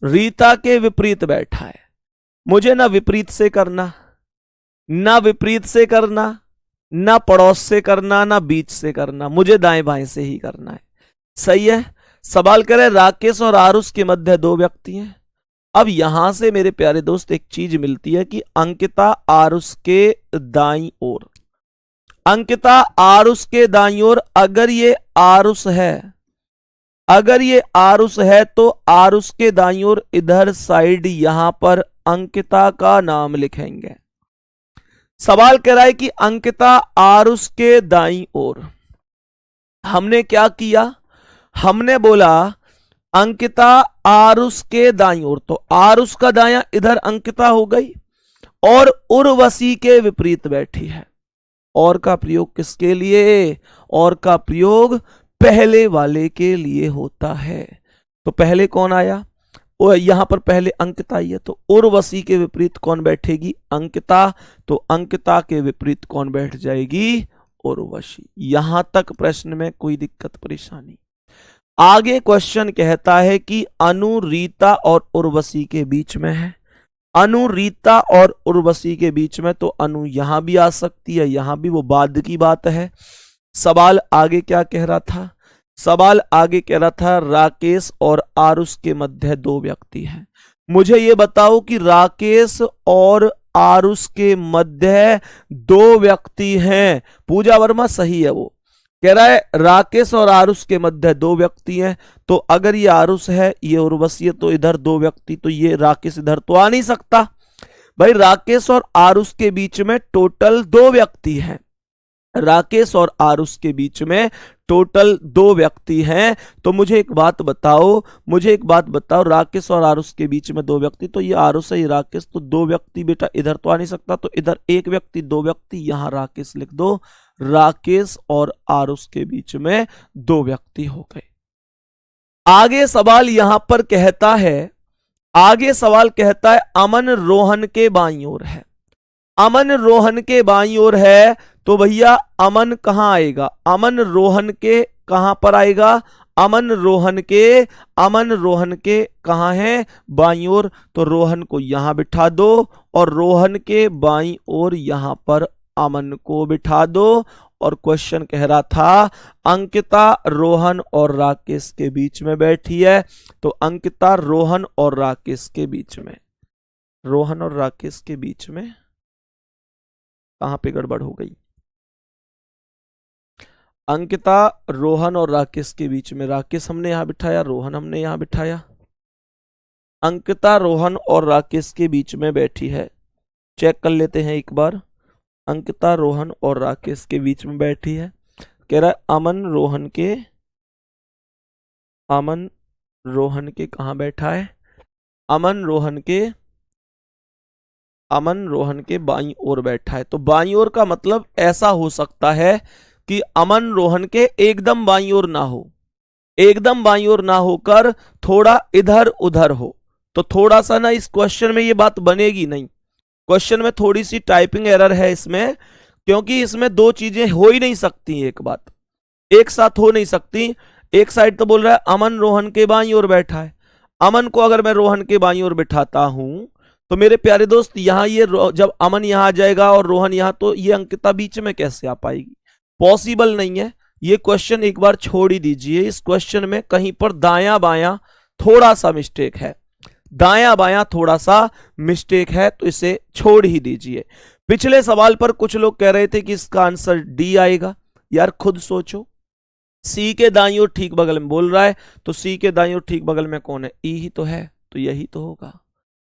रीता के विपरीत बैठा है, मुझे ना विपरीत से करना, ना विपरीत से करना, ना पड़ोस से करना, ना बीच से करना, मुझे दाएं बाएं से ही करना है। सही है? सवाल करे राकेश और आरुष के मध्य 2 व्यक्ति हैं। अब यहां से मेरे प्यारे दोस्त एक चीज मिलती है कि अंकिता आरुष के दाईं ओर, अंकिता आरुष के दाईं ओर, अगर ये आरुष है, अगर ये आरुष है तो आरुष के दाईं ओर इधर साइड यहां पर अंकिता का नाम लिखेंगे। सवाल कह रहा है कि अंकिता आरुष के दाईं ओर, हमने क्या किया, हमने बोला अंकिता आरुष के दाईं ओर, तो आरुष का दायां इधर अंकिता हो गई और उर्वशी के विपरीत बैठी है। और का प्रयोग किसके लिए, और का प्रयोग पहले वाले के लिए होता है। तो पहले कौन आया, और यहां पर पहले अंकिता आई है, तो उर्वशी के विपरीत कौन बैठेगी? अंकिता। तो अंकिता के विपरीत कौन बैठ जाएगी? उर्वशी। यहां तक प्रश्न में कोई दिक्कत परेशानी? आगे क्वेश्चन कहता है कि अनु रीता और उर्वशी के बीच में है। अनु रीता और उर्वशी के बीच में, तो अनु यहां भी आ सकती है, यहां भी, वो बाद की बात है। सवाल आगे क्या कह रहा था? सवाल आगे कह रहा था राकेश और आरुष के मध्य दो व्यक्ति हैं। मुझे ये बताओ कि राकेश और आरुष के मध्य दो व्यक्ति हैं। पूजा वर्मा सही है, वो कह रहा है राकेश और आरुष के मध्य दो व्यक्ति हैं। तो अगर ये आरुष है, ये उर्वशी है, तो इधर दो व्यक्ति, तो ये राकेश इधर तो आ नहीं सकता भाई। राकेश और आरुष के बीच में टोटल दो व्यक्ति हैं। राकेश और आरुष के बीच में टोटल दो व्यक्ति हैं। तो मुझे एक बात बताओ, राकेश और आरुष के बीच में दो व्यक्ति, तो ये आरुष है, ये राकेश, तो दो व्यक्ति बेटा इधर तो आ नहीं सकता, तो इधर एक व्यक्ति, दो व्यक्ति, यहां राकेश लिख दो। राकेश और आरुष के बीच में दो व्यक्ति हो गए। आगे सवाल यहां पर कहता है, अमन रोहन के बाईं ओर है। अमन रोहन के बाईं ओर है, तो भैया अमन कहां आएगा? अमन रोहन के कहां पर आएगा? अमन रोहन के कहां है? बाईं ओर। तो रोहन को यहां बिठा दो और रोहन के बाईं ओर यहां पर अमन को बिठा दो। और क्वेश्चन कह रहा था अंकिता रोहन और राकेश के बीच में बैठी है, तो अंकिता रोहन और राकेश के बीच में, कहां पे गड़बड़ हो गई? अंकिता रोहन और राकेश के बीच में, राकेश हमने यहां बिठाया, रोहन हमने यहां बिठाया। अंकिता रोहन और राकेश के बीच में बैठी है। चेक कर लेते हैं एक बार। अंकिता रोहन और राकेश के बीच में बैठी है। कह रहा है अमन रोहन के कहां बैठा है? अमन रोहन के बाईं ओर बैठा है। तो बाईं ओर का मतलब ऐसा हो सकता है कि अमन रोहन के एकदम बाईं ओर ना हो, एकदम बाईं ओर ना होकर थोड़ा इधर उधर हो। तो थोड़ा सा ना इस क्वेश्चन में ये बात बनेगी नहीं। क्वेश्चन में थोड़ी सी टाइपिंग एरर है इसमें, क्योंकि इसमें दो चीजें हो ही नहीं सकती, एक बात एक साथ हो नहीं सकती। एक साइड तो बोल रहा है अमन रोहन के बाईं ओर बैठा है। अमन को अगर मैं रोहन के बाईं ओर बिठाता हूं, तो मेरे प्यारे दोस्त यहां ये जब अमन यहां आ जाएगा और रोहन यहां, तो ये अंकिता बीच में कैसे आ पाएगी? पॉसिबल नहीं है। ये क्वेश्चन एक बार छोड़ ही दीजिए। इस क्वेश्चन में कहीं पर दायां बायां थोड़ा सा मिस्टेक है, तो इसे छोड़ ही दीजिए। पिछले सवाल पर कुछ लोग कह रहे थे कि इसका आंसर डी आएगा। यार खुद सोचो, सी के दाईं ओर ठीक बगल में बोल रहा है, तो सी के दाईं ओर ठीक बगल में कौन है? ई ही तो है, तो यही तो होगा।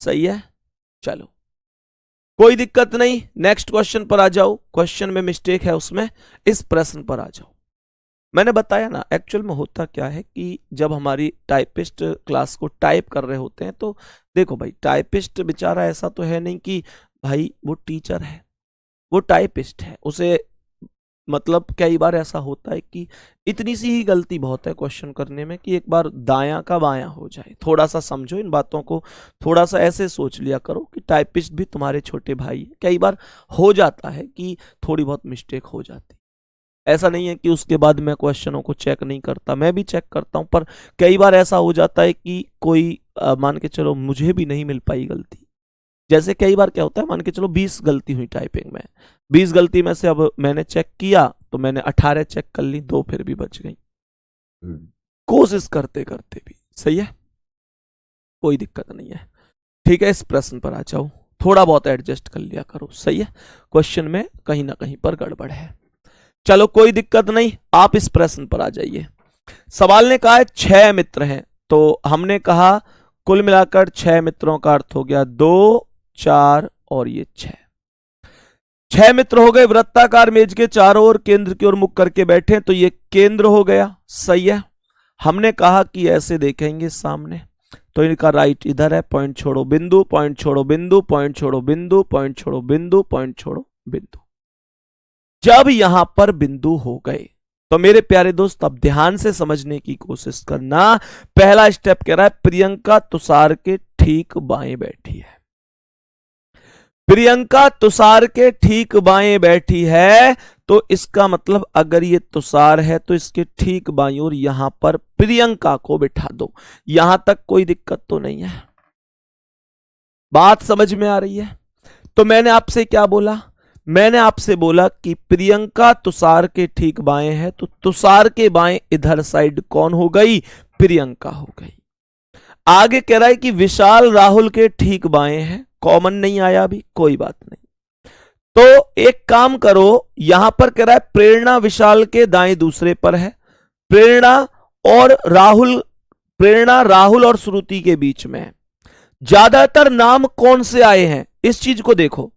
सही है, चलो कोई दिक्कत नहीं। नेक्स्ट क्वेश्चन पर आ जाओ। क्वेश्चन में मिस्टेक है उसमें, इस प्रश्न पर आ जाओ। मैंने बताया ना, एक्चुअल में होता क्या है कि जब हमारी टाइपिस्ट क्लास को टाइप कर रहे होते हैं, तो देखो भाई, टाइपिस्ट बेचारा ऐसा तो है नहीं कि भाई वो टीचर है, वो टाइपिस्ट है। उसे मतलब कई बार ऐसा होता है कि इतनी सी ही गलती बहुत है क्वेश्चन करने में कि एक बार दायां का बायां हो जाए। थोड़ा सा समझो इन बातों को, थोड़ा सा ऐसे सोच लिया करो कि टाइपिस्ट भी तुम्हारे छोटे भाई है। कई बार हो जाता है कि थोड़ी बहुत मिस्टेक हो जाती। ऐसा नहीं है कि उसके बाद मैं क्वेश्चनों को चेक नहीं करता, मैं भी चेक करता हूं, पर कई बार ऐसा हो जाता है कि कोई मान के चलो मुझे भी नहीं मिल पाई गलती। जैसे कई बार क्या होता है, मान के चलो 20 गलती हुई टाइपिंग में, 20 गलती में से अब मैंने चेक किया तो मैंने 18 चेक कर ली, 2 फिर भी बच गई, कोशिश करते करते भी। सही है, कोई दिक्कत नहीं है। ठीक है, इस प्रश्न पर आ जाओ, थोड़ा बहुत एडजस्ट कर लिया करो। सही है, क्वेश्चन में कहीं ना कहीं पर गड़बड़ है। चलो कोई दिक्कत नहीं, आप इस प्रश्न पर आ जाइए। सवाल ने कहा है 6 मित्र हैं, तो हमने कहा कुल मिलाकर 6 मित्रों का अर्थ हो गया 2, 4 और ये 6 मित्र हो गए। वृत्ताकार मेज के चारों ओर केंद्र की ओर मुख करके बैठे, तो ये केंद्र हो गया। सही है, हमने कहा कि ऐसे देखेंगे सामने, तो इनका राइट इधर है। पॉइंट छोड़ो बिंदु, पॉइंट छोड़ो बिंदु, पॉइंट छोड़ो बिंदु, पॉइंट छोड़ो बिंदु, पॉइंट छोड़ो बिंदु। जब यहां पर बिंदु हो गए, तो मेरे प्यारे दोस्त अब ध्यान से समझने की कोशिश करना। पहला स्टेप कह रहा है प्रियंका तुषार के ठीक बाएं बैठी है। प्रियंका तुषार के ठीक बाएं बैठी है, तो इसका मतलब अगर ये तुषार है तो इसके ठीक बाईं ओर यहां पर प्रियंका को बिठा दो। यहां तक कोई दिक्कत तो नहीं है, बात समझ में आ रही है? तो मैंने आपसे क्या बोला? मैंने आपसे बोला कि प्रियंका तुषार के ठीक बाएं है, तो तुषार के बाएं इधर साइड कौन हो गई? प्रियंका हो गई। आगे कह रहा है कि विशाल राहुल के ठीक बाएं है, कॉमन नहीं आया अभी, कोई बात नहीं। तो एक काम करो, यहां पर कह रहा है प्रेरणा विशाल के दाएं दूसरे पर है, प्रेरणा राहुल और श्रुति के बीच में है। ज्यादातर नाम कौन से आए हैं इस चीज को देखो।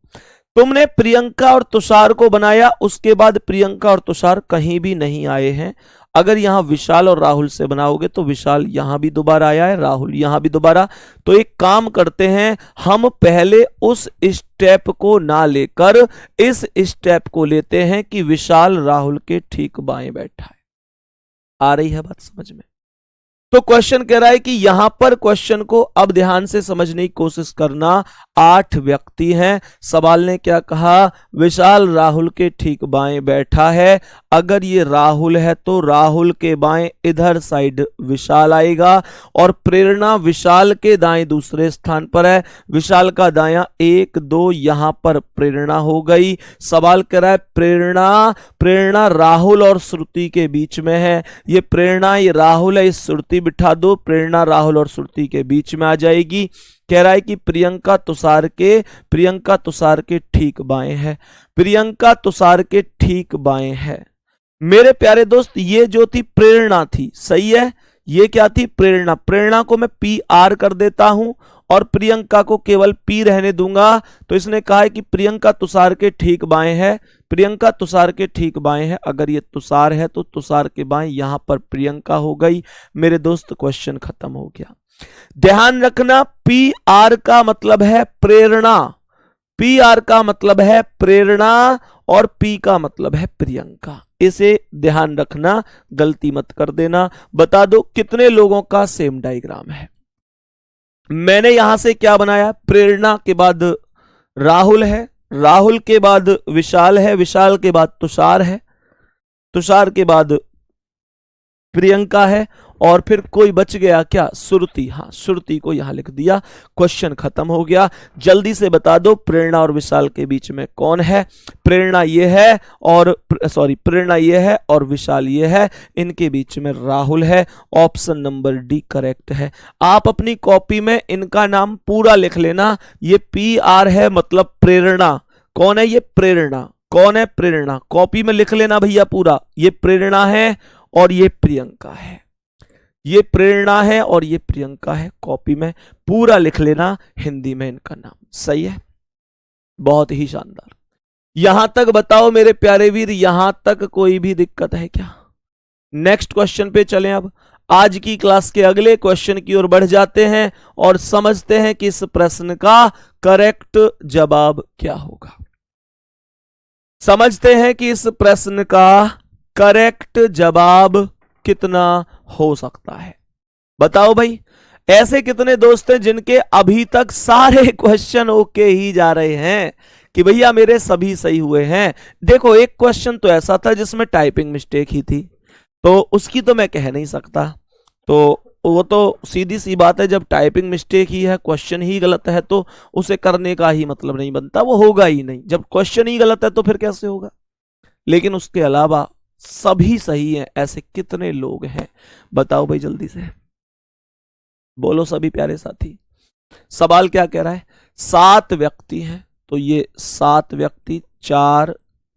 तुमने प्रियंका और तुषार को बनाया, उसके बाद प्रियंका और तुषार कहीं भी नहीं आए हैं। अगर यहां विशाल और राहुल से बनाओगे तो विशाल यहां भी दोबारा आया है, राहुल यहां भी दोबारा। तो एक काम करते हैं, हम पहले उस स्टेप को ना लेकर इस स्टेप को लेते हैं कि विशाल राहुल के ठीक बाएं बैठा है। आ रही है बात समझ में? तो क्वेश्चन कह रहा है कि यहां पर क्वेश्चन को अब ध्यान से समझने की कोशिश करना। 8 व्यक्ति हैं। सवाल ने क्या कहा? विशाल राहुल के ठीक बाएं बैठा है। अगर ये राहुल है तो राहुल के बाएं इधर साइड विशाल आएगा, और प्रेरणा विशाल के दाएं दूसरे स्थान पर है। विशाल का दायां 1 2 यहां पर प्रेरणा हो गई। सवाल कह रहा है प्रेरणा राहुल और श्रुति के बीच में है। ये प्रेरणा, ये राहुल है, इस श्रुति बिठा दो, प्रेरणा राहुल और श्रुति के बीच में आ जाएगी। कह रहा है कि प्रियंका तुषार के ठीक बाएं है, प्रियंका तुषार के ठीक बाएं है। मेरे प्यारे दोस्त, ये जो थी प्रेरणा थी, सही है? ये क्या थी? प्रेरणा। प्रेरणा को मैं PR कर देता हूं और प्रियंका को केवल P रहने दूंगा। तो इसने कहा है कि प्रियंका तुषार के ठीक बाएं है, प्रियंका तुषार के ठीक बाएं है। अगर ये तुषार है तो तुषार के बाएं यहां पर प्रियंका हो गई। मेरे दोस्त क्वेश्चन खत्म हो गया। ध्यान रखना, PR का मतलब है प्रेरणा, PR का मतलब है प्रेरणा और P का मतलब है प्रियंका। इसे ध्यान रखना, गलती मत कर देना। बता दो कितने लोगों का सेम डायग्राम है। मैंने यहां से क्या बनाया? प्रेरणा के बाद राहुल है, राहुल के बाद विशाल है, विशाल के बाद तुषार है, तुषार के बाद प्रियंका है, और फिर कोई बच गया क्या? श्रुति। हाँ, श्रुति को यहां लिख दिया। क्वेश्चन खत्म हो गया। जल्दी से बता दो प्रेरणा और विशाल के बीच में कौन है? प्रेरणा ये है और विशाल ये है, इनके बीच में राहुल है। ऑप्शन नंबर डी करेक्ट है। आप अपनी कॉपी में इनका नाम पूरा लिख लेना। ये PR है, मतलब प्रेरणा। कौन है ये? प्रेरणा। कौन है? प्रेरणा। कॉपी में लिख लेना भैया पूरा। ये प्रेरणा है और ये प्रियंका है, ये प्रेरणा है और ये प्रियंका है। कॉपी में पूरा लिख लेना हिंदी में इनका नाम। सही है, बहुत ही शानदार। यहां तक बताओ मेरे प्यारे वीर, यहां तक कोई भी दिक्कत है क्या? नेक्स्ट क्वेश्चन पे चलें। अब आज की क्लास के अगले क्वेश्चन की ओर बढ़ जाते हैं और समझते हैं कि इस प्रश्न का करेक्ट जवाब क्या होगा। समझते हैं कि इस प्रश्न का करेक्ट जवाब कितना हो सकता है। बताओ भाई, ऐसे कितने दोस्त हैं जिनके अभी तक सारे क्वेश्चन ओके ही जा रहे हैं कि भैया मेरे सभी सही हुए हैं। देखो, एक क्वेश्चन तो ऐसा था जिसमें टाइपिंग मिस्टेक ही थी, तो उसकी तो मैं कह नहीं सकता। तो वो तो सीधी सी बात है, जब टाइपिंग मिस्टेक ही है, क्वेश्चन ही गलत है, तो उसे करने का ही मतलब नहीं बनता, वो होगा ही नहीं। जब क्वेश्चन ही गलत है तो फिर कैसे होगा? लेकिन उसके अलावा सभी सही हैं। ऐसे कितने लोग हैं बताओ भाई, जल्दी से बोलो सभी प्यारे साथी। सवाल क्या कह रहा है? 7 व्यक्ति हैं, तो ये 7 व्यक्ति, 4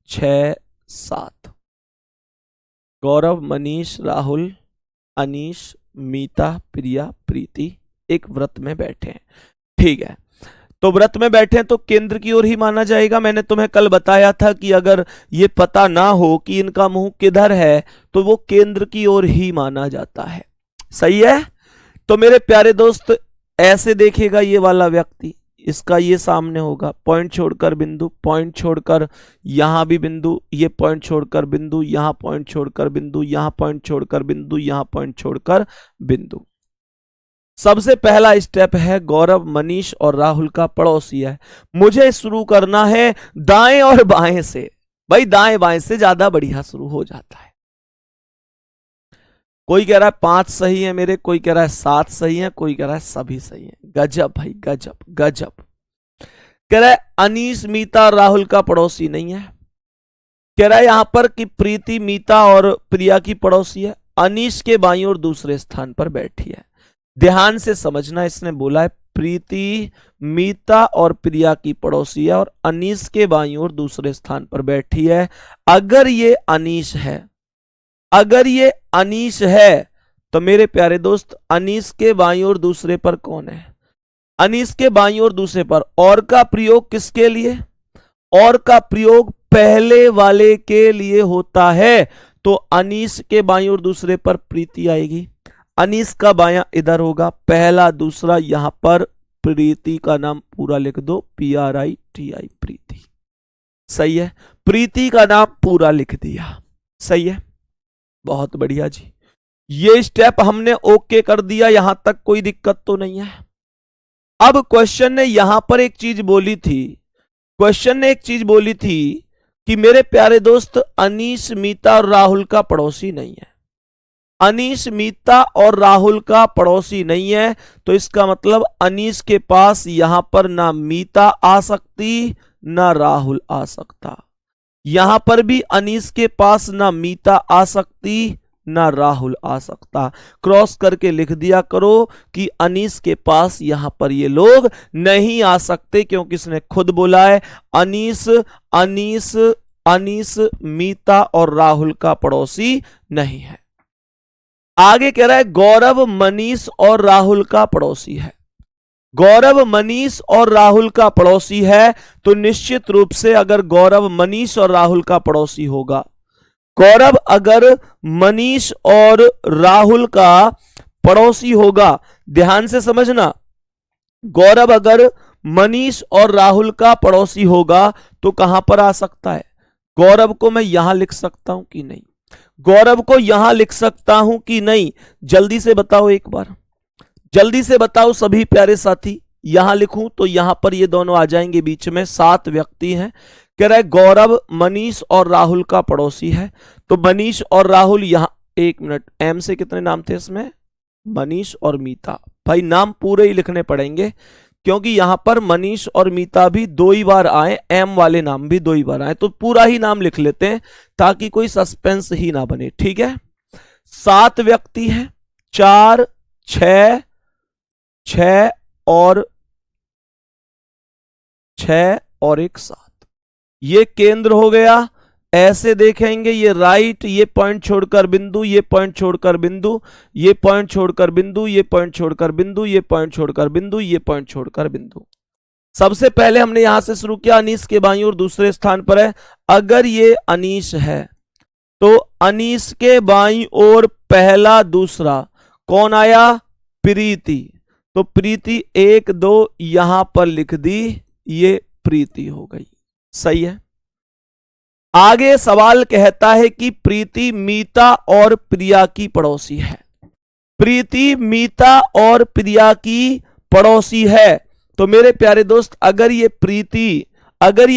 6 7। गौरव, मनीष, राहुल, अनीश, मीता, प्रिया, प्रीति एक व्रत में बैठे हैं। ठीक है, तो व्रत में बैठे तो केंद्र की ओर ही माना जाएगा। मैंने तुम्हें कल बताया था कि अगर ये पता ना हो कि इनका मुंह किधर है तो वो केंद्र की ओर ही माना जाता है। सही है? तो मेरे प्यारे दोस्त, ऐसे देखेगा ये वाला व्यक्ति, इसका ये सामने होगा, पॉइंट छोड़कर बिंदु, पॉइंट छोड़कर यहां भी बिंदु, ये पॉइंट छोड़कर बिंदु, यहां पॉइंट छोड़कर बिंदु, यहां पॉइंट छोड़कर बिंदु, यहां पॉइंट छोड़कर बिंदु। सबसे पहला स्टेप है गौरव, मनीष और राहुल का पड़ोसी है। मुझे शुरू करना है दाएं और बाएं से। भाई दाएं बाएं से ज्यादा बढ़िया शुरू हो जाता है। कोई कह रहा है 5 सही है मेरे, कोई कह रहा है 7 सही है, कोई कह रहा है सभी सही है। गजब भाई, गजब गजब। कह रहा है अनीश मीता और राहुल का पड़ोसी नहीं है। कह रहा है यहां पर कि प्रीति मीता और प्रिया की पड़ोसी है। अनीश के बाईं ओर दूसरे स्थान पर बैठी है। ध्यान से समझना, इसने बोला है प्रीति मीता और प्रिया की पड़ोसी है और अनीश के बाईं ओर दूसरे स्थान पर बैठी है। अगर ये अनीश है, अगर ये अनीश है तो मेरे प्यारे दोस्त अनीश के बाईं ओर दूसरे पर कौन है? अनीश के बाईं ओर दूसरे पर और का प्रयोग किसके लिए? और का प्रयोग पहले वाले के लिए होता है। तो अनीश के बाईं ओर दूसरे पर प्रीति आएगी। अनीश का बायां इधर होगा, पहला दूसरा, यहां पर प्रीति का नाम पूरा लिख दो, PRITI, प्रीति। सही है, प्रीति का नाम पूरा लिख दिया। सही है, बहुत बढ़िया जी। ये स्टेप हमने ओके कर दिया, यहां तक कोई दिक्कत तो नहीं है। अब क्वेश्चन ने यहां पर एक चीज बोली थी, क्वेश्चन ने एक चीज बोली थी कि मेरे प्यारे दोस्त अनीश मीता और राहुल का पड़ोसी नहीं है। अनीश मीता और राहुल का पड़ोसी नहीं है तो इसका मतलब अनीश के पास यहां पर ना मीता आ सकती ना राहुल आ सकता। यहां पर भी अनीश के पास ना मीता आ सकती ना राहुल आ सकता। क्रॉस करके लिख दिया करो कि अनीश के पास यहां पर ये लोग नहीं आ सकते, क्योंकि इसने खुद बोला है अनीश अनीश अनीश मीता और राहुल का पड़ोसी नहीं है। आगे कह रहा है गौरव मनीष और राहुल का पड़ोसी है। गौरव मनीष और राहुल का पड़ोसी है तो निश्चित रूप से अगर गौरव मनीष और राहुल का पड़ोसी होगा, गौरव अगर मनीष और राहुल का पड़ोसी होगा, ध्यान से समझना, गौरव अगर मनीष और राहुल का पड़ोसी होगा तो कहां पर आ सकता है? गौरव को मैं यहां लिख सकता हूं कि नहीं? गौरव को यहां लिख सकता हूं कि नहीं? जल्दी से बताओ, एक बार जल्दी से बताओ सभी प्यारे साथी। यहां लिखूं तो यहां पर ये दोनों आ जाएंगे बीच में, 7 व्यक्ति हैं। कह रहा है गौरव मनीष और राहुल का पड़ोसी है तो मनीष और राहुल यहां, 1 मिनट, एम से कितने नाम थे इसमें? मनीष और मीता। भाई नाम पूरे ही लिखने पड़ेंगे क्योंकि यहां पर मनीष और मीता भी 2 ही बार आए, एम वाले नाम भी 2 ही बार आए, तो पूरा ही नाम लिख लेते हैं ताकि कोई सस्पेंस ही ना बने। ठीक है, 7 व्यक्ति हैं, 4 6 6 और 1 7, ये केंद्र हो गया। ऐसे देखेंगे, ये राइट, ये पॉइंट छोड़कर बिंदु, ये पॉइंट छोड़कर बिंदु, ये पॉइंट छोड़कर बिंदु, ये पॉइंट छोड़कर बिंदु, ये पॉइंट छोड़कर बिंदु, ये पॉइंट छोड़कर बिंदु। सबसे पहले हमने यहां से शुरू किया, अनीश के बाईं ओर दूसरे स्थान पर है। अगर ये अनीश है तो अनीश के बाईं ओर पहला दूसरा कौन आया? प्रीति। तो प्रीति 1 2 यहां पर लिख दी, ये प्रीति हो गई। सही है। आगे सवाल कहता है कि प्रीति मीता और प्रिया की पड़ोसी है। प्रीति मीता और प्रिया की पड़ोसी है तो मेरे प्यारे दोस्त अगर ये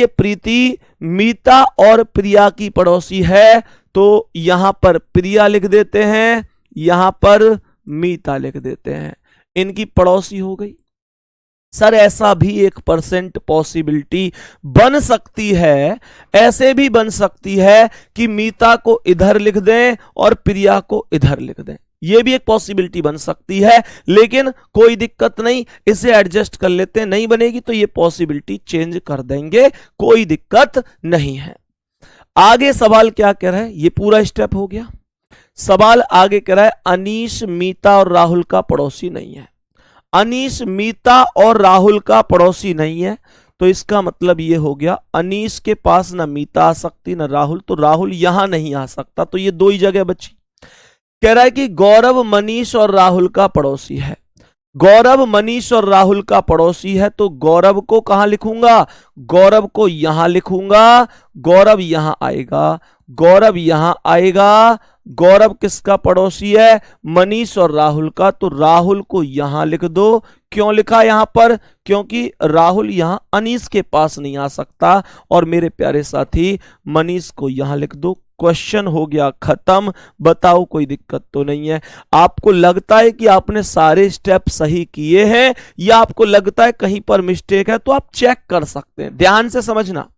प्रीति मीता और प्रिया की पड़ोसी है तो यहां पर प्रिया लिख देते हैं, यहां पर मीता लिख देते हैं, इनकी पड़ोसी हो गई। सर ऐसा भी 1% पॉसिबिलिटी बन सकती है, ऐसे भी बन सकती है कि मीता को इधर लिख दें और प्रिया को इधर लिख दें, ये भी एक पॉसिबिलिटी बन सकती है, लेकिन कोई दिक्कत नहीं, इसे एडजस्ट कर लेते हैं। नहीं बनेगी तो ये पॉसिबिलिटी चेंज कर देंगे, कोई दिक्कत नहीं है। आगे सवाल क्या कह रहा है, ये पूरा स्टेप हो गया। सवाल आगे कह रहा है अनीश मीता और राहुल का पड़ोसी नहीं है। अनीश मीता और राहुल का पड़ोसी नहीं है तो इसका मतलब ये हो गया अनीश के पास ना मीता आ सकती ना राहुल, तो राहुल यहां नहीं आ सकता, तो ये 2 ही जगह बची। कह रहा है कि गौरव मनीष और राहुल का पड़ोसी है गौरव मनीष और राहुल का पड़ोसी है, तो गौरव को कहां लिखूंगा, गौरव को यहां लिखूंगा, गौरव यहां आएगा, गौरव यहां आएगा। गौरव किसका पड़ोसी है, मनीष और राहुल का, तो राहुल को यहां लिख दो। क्यों लिखा यहां पर, क्योंकि राहुल यहां अनीस के पास नहीं आ सकता। और मेरे प्यारे साथी मनीष को यहां लिख दो। क्वेश्चन हो गया खत्म। बताओ कोई दिक्कत तो नहीं है। आपको लगता है कि आपने सारे स्टेप सही किए हैं या आपको लगता है कहीं पर मिस्टेक है, तो आप चेक कर सकते हैं। ध्यान से समझना,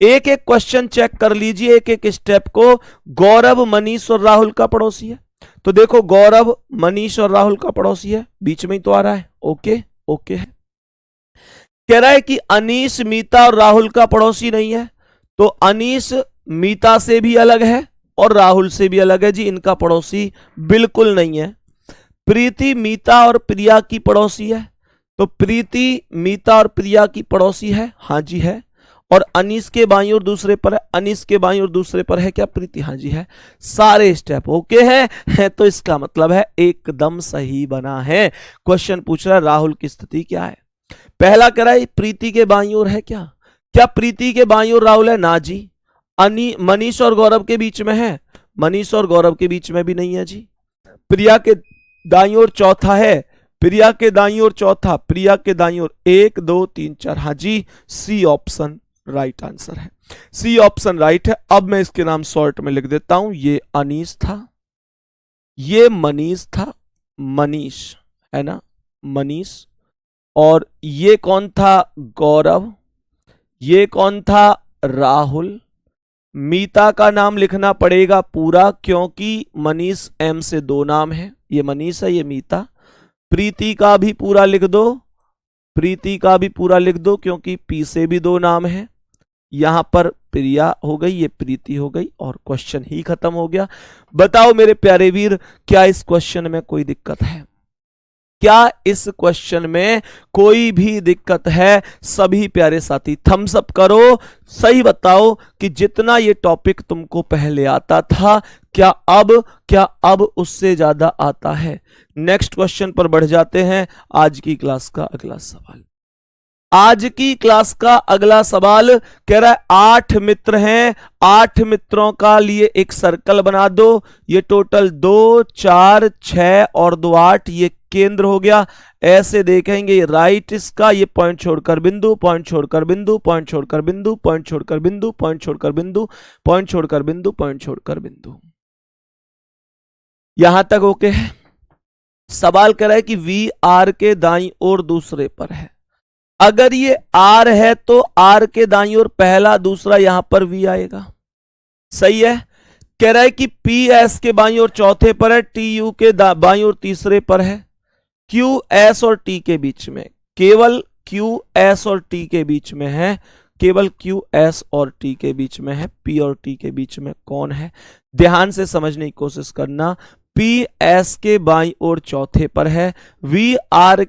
एक एक क्वेश्चन चेक कर लीजिए, एक एक स्टेप को। गौरव मनीष और राहुल का पड़ोसी है, तो देखो गौरव मनीष और राहुल का पड़ोसी है, बीच में ही तो आ रहा है। ओके ओके है। कह रहा है कि अनीश मीता और राहुल का पड़ोसी नहीं है, तो अनीश मीता से भी अलग है और राहुल से भी अलग है जी, इनका पड़ोसी बिल्कुल नहीं है। प्रीति मीता और प्रिया की पड़ोसी है, तो प्रीति मीता और प्रिया की पड़ोसी है, हाँ जी है। और अनीस के बाईं ओर दूसरे पर है, अनीस के बाईं ओर दूसरे पर है क्या प्रीति, हाँ जी है। सारे स्टेप ओके है, तो इसका मतलब है एकदम सही बना है। क्वेश्चन पूछ रहा है राहुल की स्थिति क्या है। पहला कह रहा है प्रीति के बाईं ओर है क्या, क्या प्रीति के बाईं ओर राहुल है, ना जी। मनीष और गौरव के बीच में है, मनीष और गौरव के बीच में भी नहीं है जी। प्रिया के दाईं ओर चौथा है, प्रिया के दाईं ओर चौथा, प्रिया के दाईं ओर 1 2 3 4, हाँ जी, सी ऑप्शन राइट आंसर है, सी ऑप्शन राइट है। अब मैं इसके नाम शॉर्ट में लिख देता हूं, ये अनीस था, ये मनीष था, मनीष है ना, मनीष। और ये कौन था, गौरव। ये कौन था, राहुल। मीता का नाम लिखना पड़ेगा पूरा, क्योंकि मनीष एम से 2 नाम है, ये मनीष है, ये मीता। प्रीति का भी पूरा लिख दो, प्रीति का भी पूरा लिख दो, क्योंकि पी से भी 2 नाम है। यहां पर प्रिया हो गई, ये प्रीति हो गई, और क्वेश्चन ही खत्म हो गया। बताओ मेरे प्यारे वीर, क्या इस क्वेश्चन में कोई दिक्कत है, क्या इस क्वेश्चन में कोई भी दिक्कत है। सभी प्यारे साथी थम्स अप करो, सही बताओ कि जितना ये टॉपिक तुमको पहले आता था, क्या अब उससे ज्यादा आता है। नेक्स्ट क्वेश्चन पर बढ़ जाते हैं। आज की क्लास का अगला सवाल, आज की क्लास का अगला सवाल कह रहा है 8 मित्र हैं, 8 मित्रों का लिए एक सर्कल बना दो। ये टोटल 2 4 6 और 2 8, ये केंद्र हो गया। ऐसे देखेंगे राइट इसका, ये पॉइंट छोड़कर बिंदु, पॉइंट छोड़कर बिंदु, पॉइंट छोड़कर बिंदु, पॉइंट छोड़कर बिंदु, पॉइंट छोड़कर बिंदु, पॉइंट छोड़कर बिंदु, पॉइंट छोड़कर बिंदु। यहां तक ओके है। सवाल कर रहा है कि वी आर के दाईं ओर दूसरे पर है। अगर ये आर है तो आर के दाईं ओर पहला दूसरा, यहां पर वी आएगा, सही है। कह रहा है कि पी एस के बाईं ओर चौथे पर है, टी यू के बाईं ओर तीसरे पर है। क्यू एस और टी के बीच में, केवल क्यू एस और टी के बीच में है, केवल क्यू एस और टी के बीच में है। पी और टी के बीच में कौन है, ध्यान से समझने की कोशिश करना। पी एस के बाईं ओर चौथे पर है, वी आर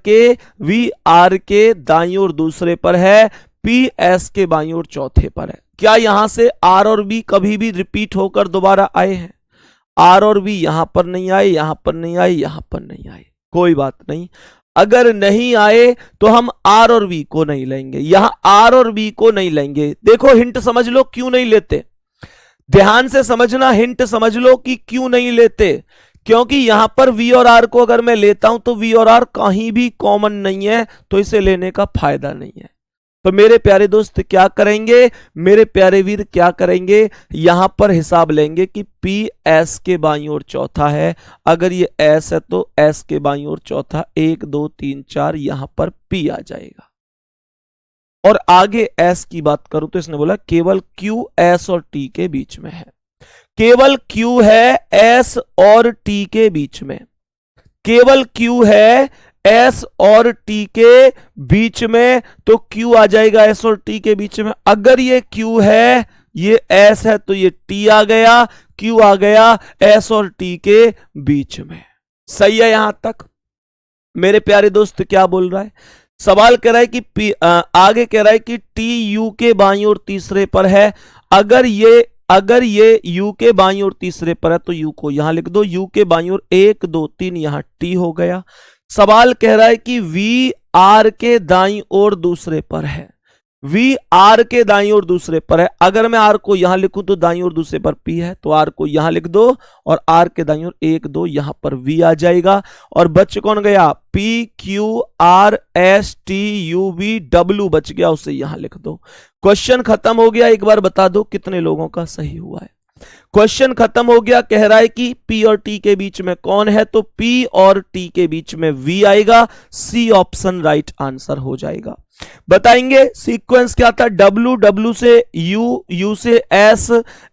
के दाईं ओर दूसरे पर है, पी एस के बाईं ओर चौथे पर है। क्या यहां से आर और बी कभी भी रिपीट होकर दोबारा आए हैं? आर और बी यहां पर नहीं आए, यहां पर नहीं आए, यहां पर नहीं आए, कोई बात नहीं। अगर नहीं आए तो हम आर और बी को नहीं लेंगे, यहां आर और बी को नहीं लेंगे। देखो हिंट समझ लो क्यों नहीं लेते, ध्यान से समझना, हिंट समझ लो कि क्यों नहीं लेते। क्योंकि यहां पर वी और आर को अगर मैं लेता हूं तो वी और आर कहीं भी कॉमन नहीं है, तो इसे लेने का फायदा नहीं है। तो मेरे प्यारे दोस्त क्या करेंगे, मेरे प्यारे वीर क्या करेंगे, यहां पर हिसाब लेंगे कि पी एस के बाईं ओर चौथा है। अगर ये एस है तो एस के बाईं ओर चौथा, 1 2 3 4, यहां पर पी आ जाएगा। और आगे एस की बात करूं तो इसने बोला केवल क्यू एस और टी के बीच में है, केवल क्यू है एस और टी के बीच में, केवल क्यू है एस और टी के बीच में, तो क्यू आ जाएगा एस और टी के बीच में। अगर ये क्यू है, ये एस है, तो ये टी आ गया, क्यू आ गया एस और टी के बीच में। सही है यहां तक? मेरे प्यारे दोस्त क्या बोल रहा है, सवाल कह रहा है कि आगे कह रहा है कि टी यू के बाईं ओर तीसरे पर है। अगर ये यू के बाईं ओर तीसरे पर है तो यू को यहां लिख दो, यू के बाईं ओर 1 2 3, यहां टी हो गया। सवाल कह रहा है कि वी आर के दाईं ओर दूसरे पर है, वी आर के दाईं ओर दूसरे पर है। अगर मैं आर को यहां लिखूं तो दाईं ओर दूसरे पर पी है, तो आर को यहां लिख दो और आर के दाईं ओर 1 2 यहां पर वी आ जाएगा। और बच कौन गया? P Q R S T U V W बच गया, उसे यहां लिख दो। क्वेश्चन खत्म हो गया। एक बार बता दो कितने लोगों का सही हुआ है। क्वेश्चन खत्म हो गया। कह रहा है कि P और T के बीच में कौन है, तो P और T के बीच में V आएगा। सी ऑप्शन राइट आंसर हो जाएगा। बताएंगे सीक्वेंस क्या था? W, W से U, U से S,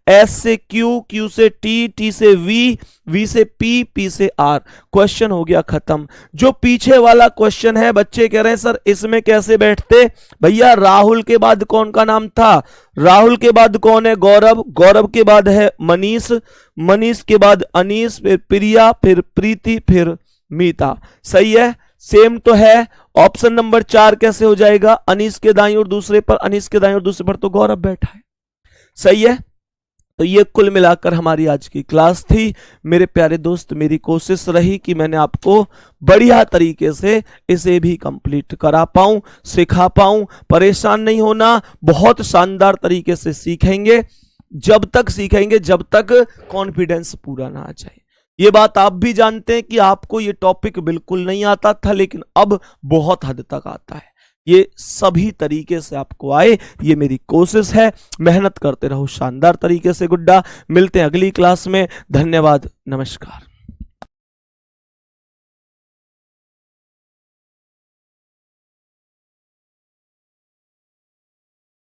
S से Q, Q से T, T से V, V से P, P से R। क्वेश्चन हो गया खत्म। जो पीछे वाला क्वेश्चन है, बच्चे कह रहे हैं सर इसमें कैसे बैठते? भैया राहुल के बाद कौन का नाम था? राहुल के बाद कौन है? गौरव। गौरव के बाद है मनीष, मनीष के बाद अनीस, फिर प्रिया, फिर प्रीति, फिर मीता। सही है, सेम तो है। ऑप्शन नंबर 4 कैसे हो जाएगा? अनीस के दाईं ओर दूसरे पर, अनीस के दाईं ओर दूसरे पर तो गौरव बैठा है। सही है। तो ये कुल मिलाकर हमारी आज की क्लास थी। मेरे प्यारे दोस्त, मेरी कोशिश रही कि मैंने आपको बढ़िया तरीके से इसे भी कंप्लीट करा पाऊं, सिखा पाऊं। परेशान नहीं होना, बहुत शानदार तरीके से सीखेंगे। जब तक सीखेंगे जब तक कॉन्फिडेंस पूरा ना आ जाए। ये बात आप भी जानते हैं कि आपको ये टॉपिक बिल्कुल नहीं आता था, लेकिन अब बहुत हद तक आता है। ये सभी तरीके से आपको आए, ये मेरी कोशिश है। मेहनत करते रहो शानदार तरीके से गुड्डा। मिलते हैं अगली क्लास में। धन्यवाद, नमस्कार।